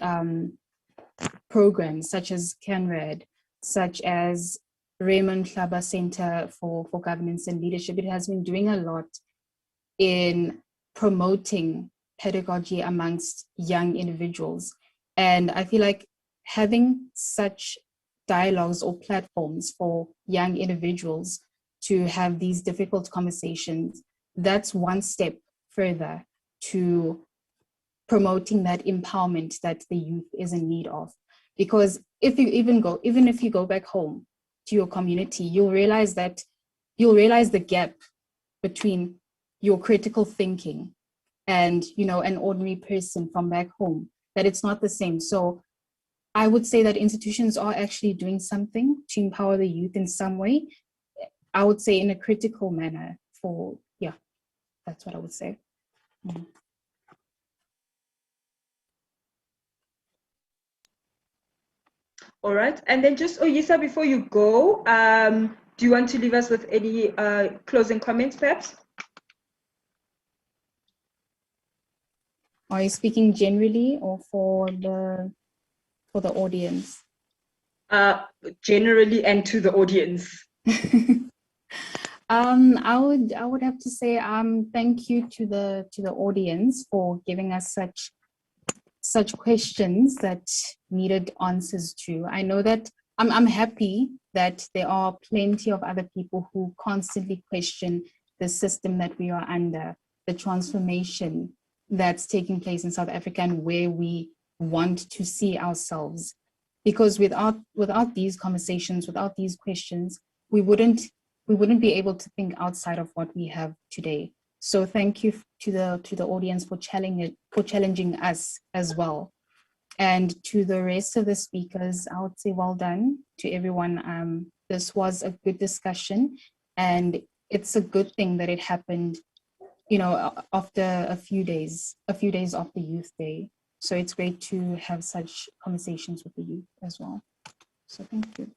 programs such as CANRAD, such as Raymond Hlaba Center for Governance and Leadership. It has been doing a lot in promoting pedagogy amongst young individuals. And I feel like having such dialogues or platforms for young individuals to have these difficult conversations, that's one step further to promoting that empowerment that the youth is in need of. Because if you go back home to your community, you'll realize the gap between your critical thinking and, you know, an ordinary person from back home, that it's not the same. So I would say that institutions are actually doing something to empower the youth in some way. I would say in a critical manner for, yeah, that's what I would say. Mm. All right. And then just, Oyisa, before you go, do you want to leave us with any closing comments, perhaps? Are you speaking generally or for the audience? Generally and to the audience. I would have to say thank you to the audience for giving us such questions that needed answers to. I know that I'm happy that there are plenty of other people who constantly question the system that we are under, the transformation that's taking place in South Africa and where we want to see ourselves. Because without these conversations, without these questions, we wouldn't be able to think outside of what we have today. So thank you to the audience for challenging us as well. And to the rest of the speakers, I would say well done to everyone. This was a good discussion, and it's a good thing that it happened, you know, after a few days after Youth Day. So it's great to have such conversations with the youth as well. So thank you.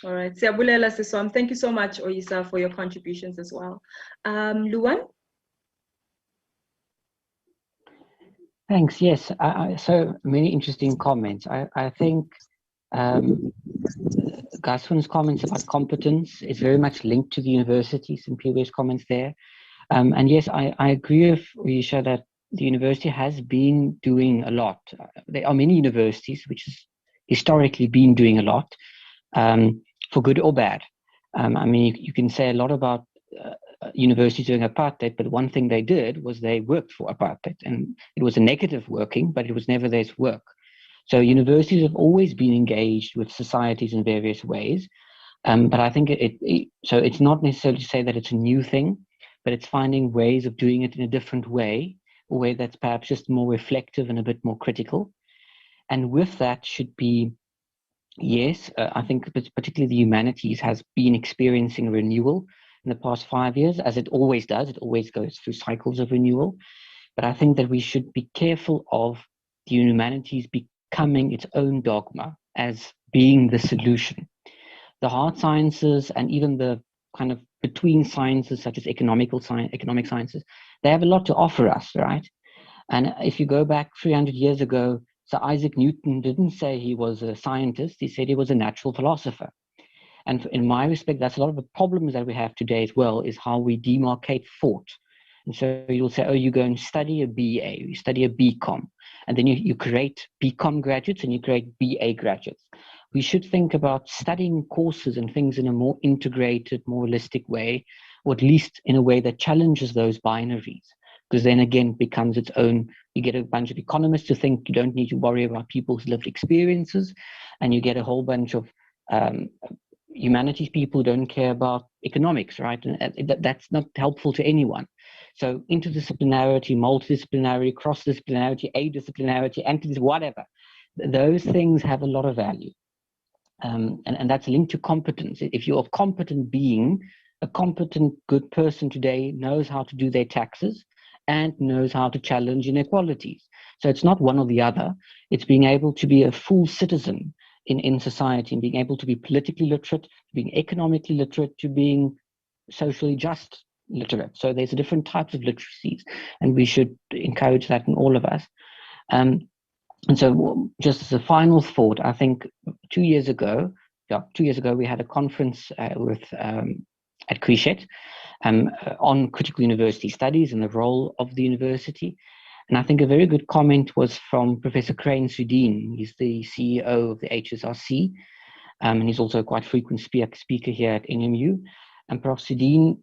All right. Siyabulela Siswam. Thank you so much, Oyisa, for your contributions as well. Luan? Thanks. Yes. So many interesting comments. I think Gaswan's comments about competence is very much linked to the universities and Piwe's comments there. And yes, I agree with Oyisha that the university has been doing a lot. There are many universities which has historically been doing a lot, for good or bad. I mean, you can say a lot about universities doing apartheid, but one thing they did was they worked for apartheid, and it was a negative working, but it was nevertheless work. So universities have always been engaged with societies in various ways, but I think so it's not necessarily to say that it's a new thing, but it's finding ways of doing it in a different way, a way that's perhaps just more reflective and a bit more critical. And with that should be, yes, I think particularly the humanities has been experiencing renewal in the past 5 years, as it always does. It always goes through cycles of renewal. But I think that we should be careful of the humanities becoming its own dogma as being the solution. The hard sciences and even the kind of between sciences, such as economic sciences, they have a lot to offer us, right? And if you go back 300 years ago, Sir Isaac Newton didn't say he was a scientist, he said he was a natural philosopher. And in my respect, that's a lot of the problems that we have today as well, is how we demarcate thought. And so you'll say, oh, you go and study a BA, you study a BCom, and then you create BCom graduates and you create BA graduates. We should think about studying courses and things in a more integrated, more holistic way, or at least in a way that challenges those binaries. Because then again, it becomes its own. You get a bunch of economists who think you don't need to worry about people's lived experiences, and you get a whole bunch of humanities people who don't care about economics, right? And that's not helpful to anyone. So interdisciplinarity, multidisciplinarity, cross-disciplinarity, adisciplinarity, antidisciplinarity, whatever, those things have a lot of value. And that's linked to competence. If you're a competent being, a competent, good person today knows how to do their taxes and knows how to challenge inequalities. So it's not one or the other. It's being able to be a full citizen in society, and being able to be politically literate, being economically literate, to being socially just literate. So there's different types of literacies, and we should encourage that in all of us. And so just as a final thought, I think 2 years ago, we had a conference at Crescent on critical university studies and the role of the university. And I think a very good comment was from Professor Crane Sudeen. He's the CEO of the HSRC, and he's also a quite frequent speaker here at NMU. And Prof. Sudeen,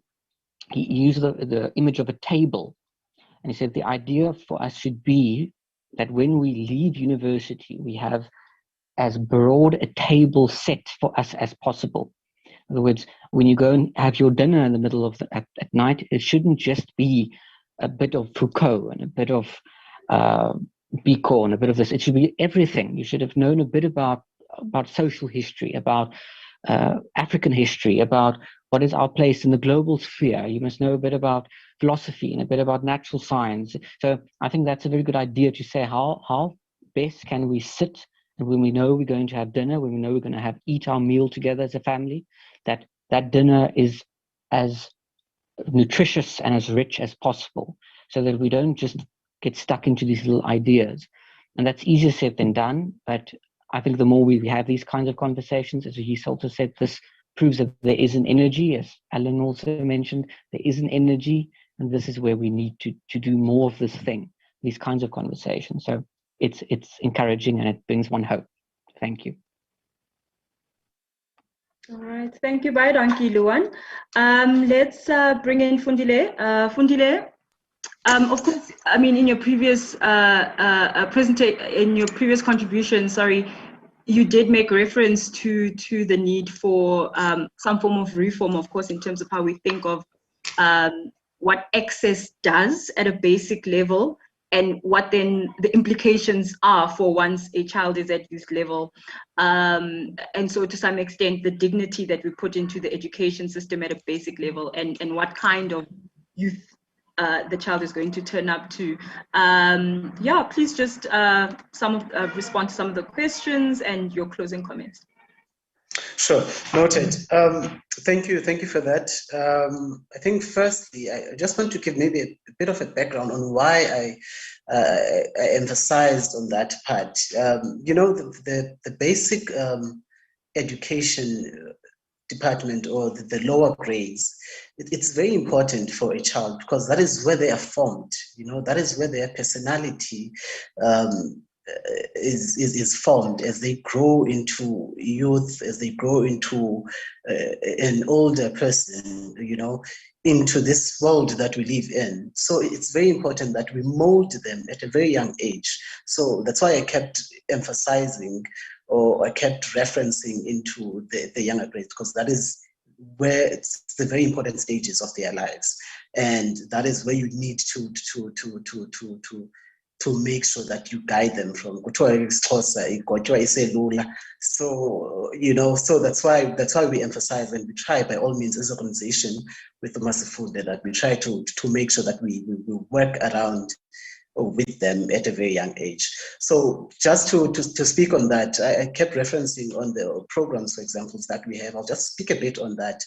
he used the image of a table. And he said the idea for us should be that when we leave university, we have as broad a table set for us as possible. In other words, when you go and have your dinner in the middle of at night, it shouldn't just be a bit of Foucault and a bit of Biko and a bit of this. It should be everything. You should have known a bit about social history, about African history, about what is our place in the global sphere. You must know a bit about philosophy and a bit about natural science. So I think that's a very good idea to say how best can we sit, and when we know we're going to have dinner, when we know we're going to eat our meal together as a family, that dinner is as nutritious and as rich as possible, so that we don't just get stuck into these little ideas. And that's easier said than done, but I think the more we have these kinds of conversations, as he also said, this proves that there is an energy, as Alan also mentioned, there is an energy, and this is where we need to do more of this thing, these kinds of conversations. So it's encouraging, and it brings one hope. Thank you. All right, thank you. Bye, Danki Luan. Let's bring in Fundile. Fundile, of course, I mean, in your previous contribution, you did make reference to the need for some form of reform, of course, in terms of how we think of what access does at a basic level, and what then the implications are for once a child is at youth level. And so to some extent, the dignity that we put into the education system at a basic level, and what kind of youth the child is going to turn up to. Yeah, please just respond to some of the questions and your closing comments. Sure, noted. Thank you for that. I think firstly, I just want to give maybe a bit of a background on why I emphasized on that part. You know, the basic education department, or the lower grades, it's very important for a child, because that is where they are formed. You know, that is where their personality is formed as they grow into youth, as they grow into an older person, you know, into this world that we live in. So it's very important that we mold them at a very young age. So that's why I kept emphasizing, or I kept referencing into the younger grades, because that is where it's the very important stages of their lives, and that is where you need to make sure that you guide them from. So, you know, so that's why we emphasize, and we try by all means as an organization with the Massive Food, that we try to make sure that we work around with them at a very young age. So just to speak on that, I kept referencing on the programs, for example, that we have. I'll just speak a bit on that.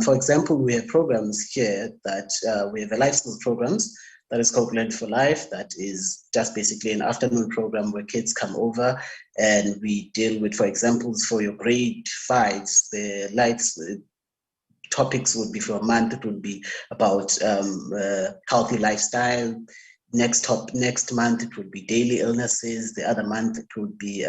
For example, we have programs here that we have a life skills programs that is called Learn for Life. That is just basically an afternoon program where kids come over and we deal with, for example, for your grade 5s, the lights topics would be for a month. It would be about healthy lifestyle. Next month it would be daily illnesses. The other month it would be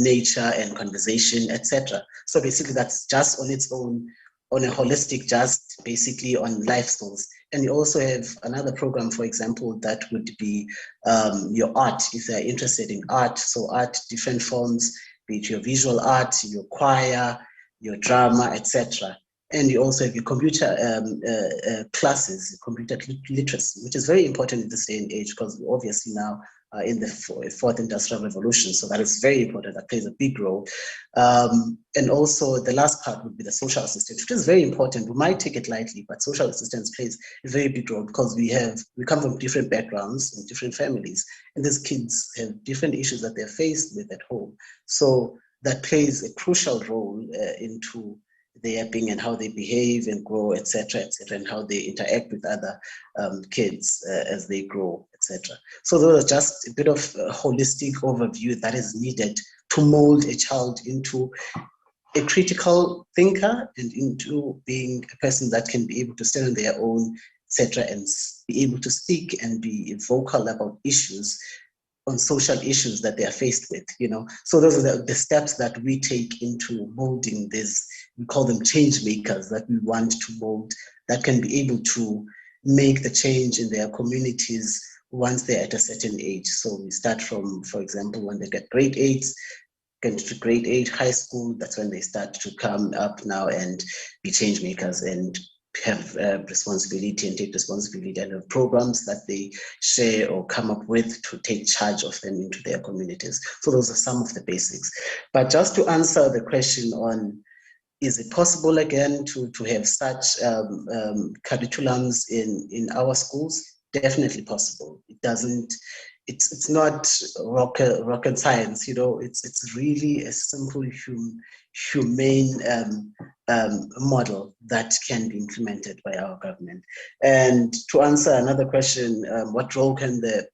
nature and conversation, etc. So basically that's just on its own, on a holistic, just basically on life skills. And you also have another program, for example, that would be your art, if they're interested in art. So art, different forms, be it your visual art, your choir, your drama, etc. And you also have your computer classes, computer literacy, which is very important in this day and age, because we obviously now are in the fourth industrial revolution. So that is very important. That plays a big role. And also the last part would be the social assistance, which is very important. We might take it lightly, but social assistance plays a very big role, because we come from different backgrounds and different families, and these kids have different issues that they're faced with at home. So that plays a crucial role into their being and how they behave and grow, etc., and how they interact with other kids as they grow, etc. So those are just a bit of a holistic overview that is needed to mold a child into a critical thinker and into being a person that can be able to stand on their own, etc., and be able to speak and be vocal about issues, on social issues that they are faced with, you know. So those are the steps that we take into molding this. We call them change makers that we want to mold, that can be able to make the change in their communities once they're at a certain age. So we start from, for example, when they get grade 8, get to grade 8 high school, that's when they start to come up now and be change makers and have responsibility and take responsibility and have programs that they share or come up with to take charge of them into their communities. So those are some of the basics. But just to answer the question on, is it possible again to have such curriculums in our schools? Definitely possible. It doesn't, it's not rocket science, you know, it's really a simple humane model that can be implemented by our government. And to answer another question, what role can the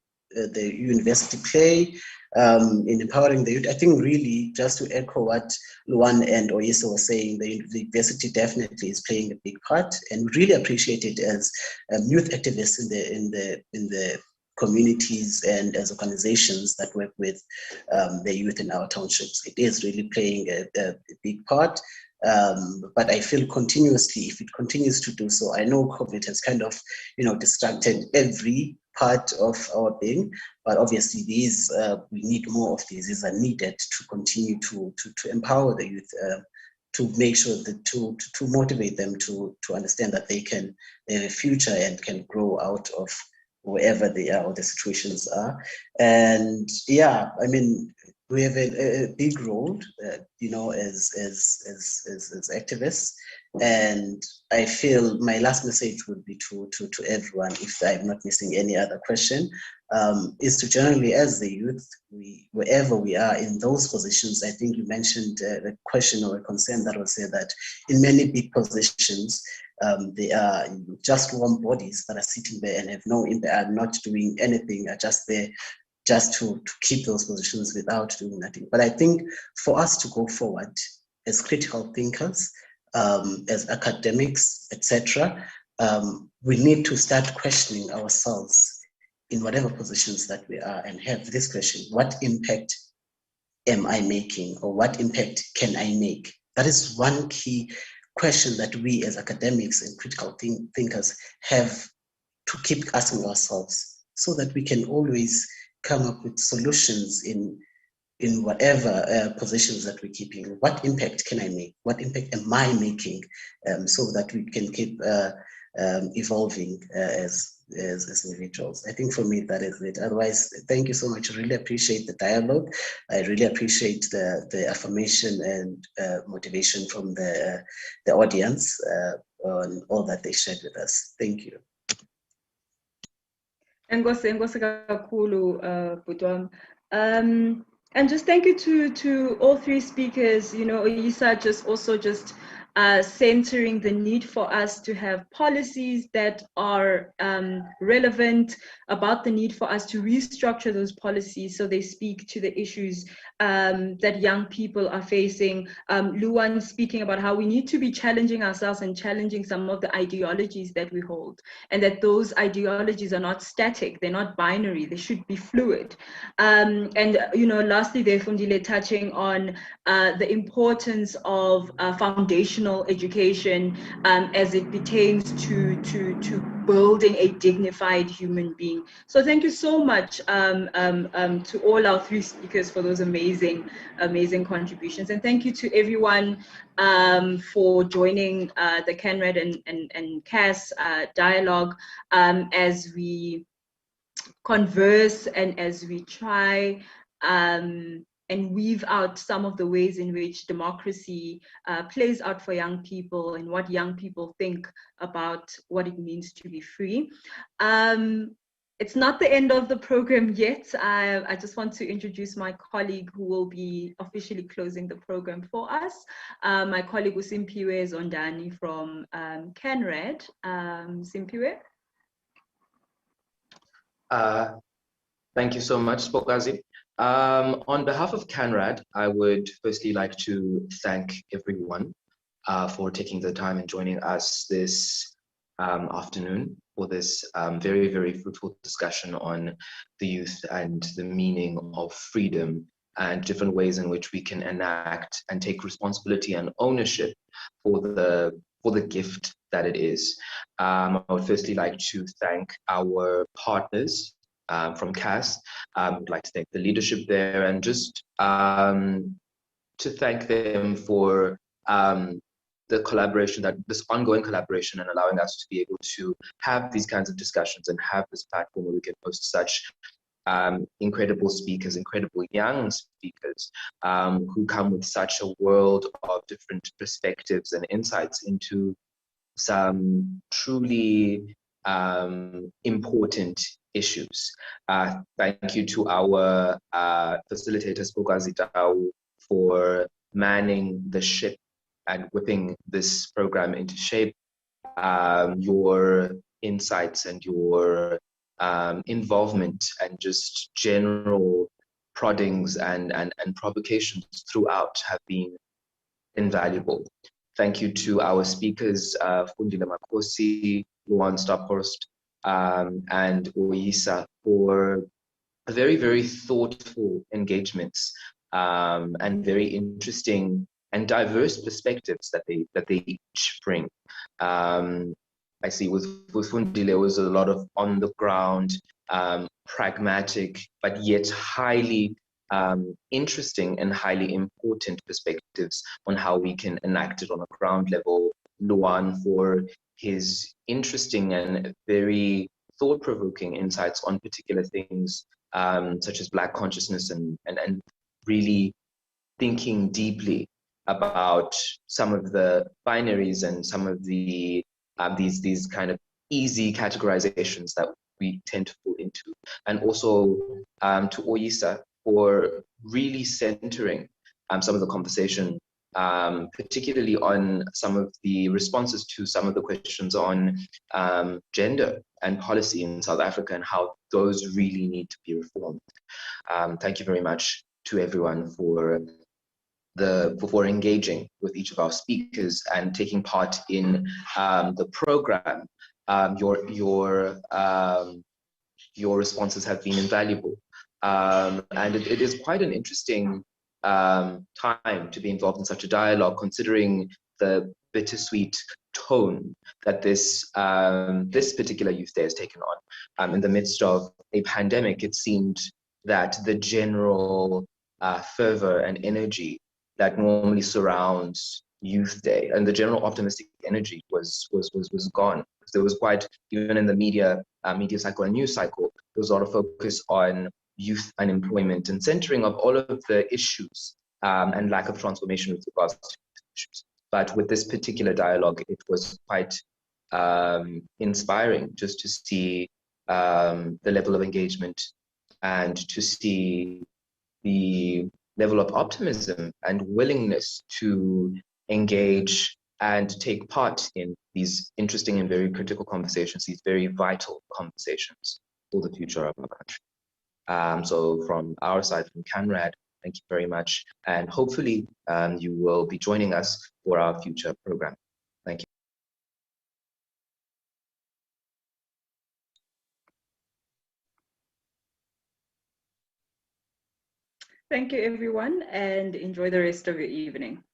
university play in empowering the youth? I think really, just to echo what Luan and Oyisa were saying, the university definitely is playing a big part, and really appreciate it as youth activists in the communities and as organizations that work with the youth in our townships. It is really playing a big part. But I feel continuously, if it continues to do so, I know COVID has kind of, you know, distracted every part of our being, but obviously these, we need more of these. These are needed to continue to empower the youth, to make sure that to motivate them to understand that they have a future and can grow out of wherever they are or the situations are. And yeah, I mean, we have a big role, you know, as activists. And I feel my last message would be to everyone, if I'm not missing any other question, is to generally, as the youth, wherever we are in those positions. I think you mentioned a question or a concern that was said that in many big positions, they are just warm bodies that are sitting there and have no impact, are not doing anything, are just there just to keep those positions without doing nothing. But I think for us to go forward as critical thinkers, as academics, etc., we need to start questioning ourselves in whatever positions that we are and have this question: what impact am I making, or what impact can I make? That is one key question that we as academics and critical thinkers have to keep asking ourselves, so that we can always come up with solutions in whatever positions that we're keeping. What impact can I make? What impact am I making? So that we can keep evolving as individuals. I think for me that is it. Otherwise, thank you so much. I really appreciate the dialogue. I really appreciate the affirmation and motivation from the audience on all that they shared with us. Thank you. And just thank you to all three speakers. You know, Oyisa just centering the need for us to have policies that are relevant, about the need for us to restructure those policies so they speak to the issues that young people are facing. Luan speaking about how we need to be challenging ourselves and challenging some of the ideologies that we hold, and that those ideologies are not static, they're not binary, they should be fluid. And, you know, lastly, Fundile touching on the importance of foundational education as it pertains to building a dignified human being. So thank you so much to all our three speakers for those amazing contributions. And thank you to everyone for joining the CANRAD and CAS dialogue as we converse and as we try and weave out some of the ways in which democracy plays out for young people and what young people think about what it means to be free. It's not the end of the program yet. I just want to introduce my colleague who will be officially closing the program for us. My colleague Usimpiwe Zondani from CANRAD. Simpiwe. Thank you so much, Spokazi. On behalf of CANRAD, I would firstly like to thank everyone for taking the time and joining us this afternoon for this very, very fruitful discussion on the youth and the meaning of freedom and different ways in which we can enact and take responsibility and ownership for the gift that it is. I would firstly like to thank our partners from CAS. I would like to thank the leadership there, and just to thank them for the collaboration, this ongoing collaboration, and allowing us to be able to have these kinds of discussions and have this platform where we can host such incredible speakers, incredible young speakers who come with such a world of different perspectives and insights into some truly important issues. Thank you to our facilitator, Spokazi Tau, for manning the ship and whipping this program into shape. Your insights and your involvement and just general proddings and provocations throughout have been invaluable. Thank you to our speakers, Fundile Makosi, Luan Staphorst, and Oyisa, for very, very thoughtful engagements and very interesting and diverse perspectives that they each bring. I see with Fundile, there was a lot of on the ground, pragmatic, but yet highly interesting and highly important perspectives on how we can enact it on a ground level. Luan for his interesting and very thought-provoking insights on particular things, such as Black consciousness and really thinking deeply about some of the binaries and some of the these kind of easy categorizations that we tend to fall into. And also to Oyisa for really centering some of the conversation, particularly on some of the responses to some of the questions on gender and policy in South Africa and how those really need to be reformed. Thank you very much to everyone for engaging with each of our speakers and taking part in the program. Your responses have been invaluable. And it is quite an interesting time to be involved in such a dialogue, considering the bittersweet tone that this particular Youth Day has taken on. In the midst of a pandemic, it seemed that the general fervor and energy that normally surrounds Youth Day and the general optimistic energy was gone. There was quite, even in the media cycle and news cycle, there was a lot of focus on youth unemployment and centering of all of the issues and lack of transformation with regards to issues. But with this particular dialogue, it was quite inspiring just to see the level of engagement and to see the level of optimism and willingness to engage and take part in these interesting and very critical conversations, these very vital conversations for the future of our country. So from our side, from CANRAD, thank you very much. And hopefully you will be joining us for our future program. Thank you. Thank you, everyone, and enjoy the rest of your evening.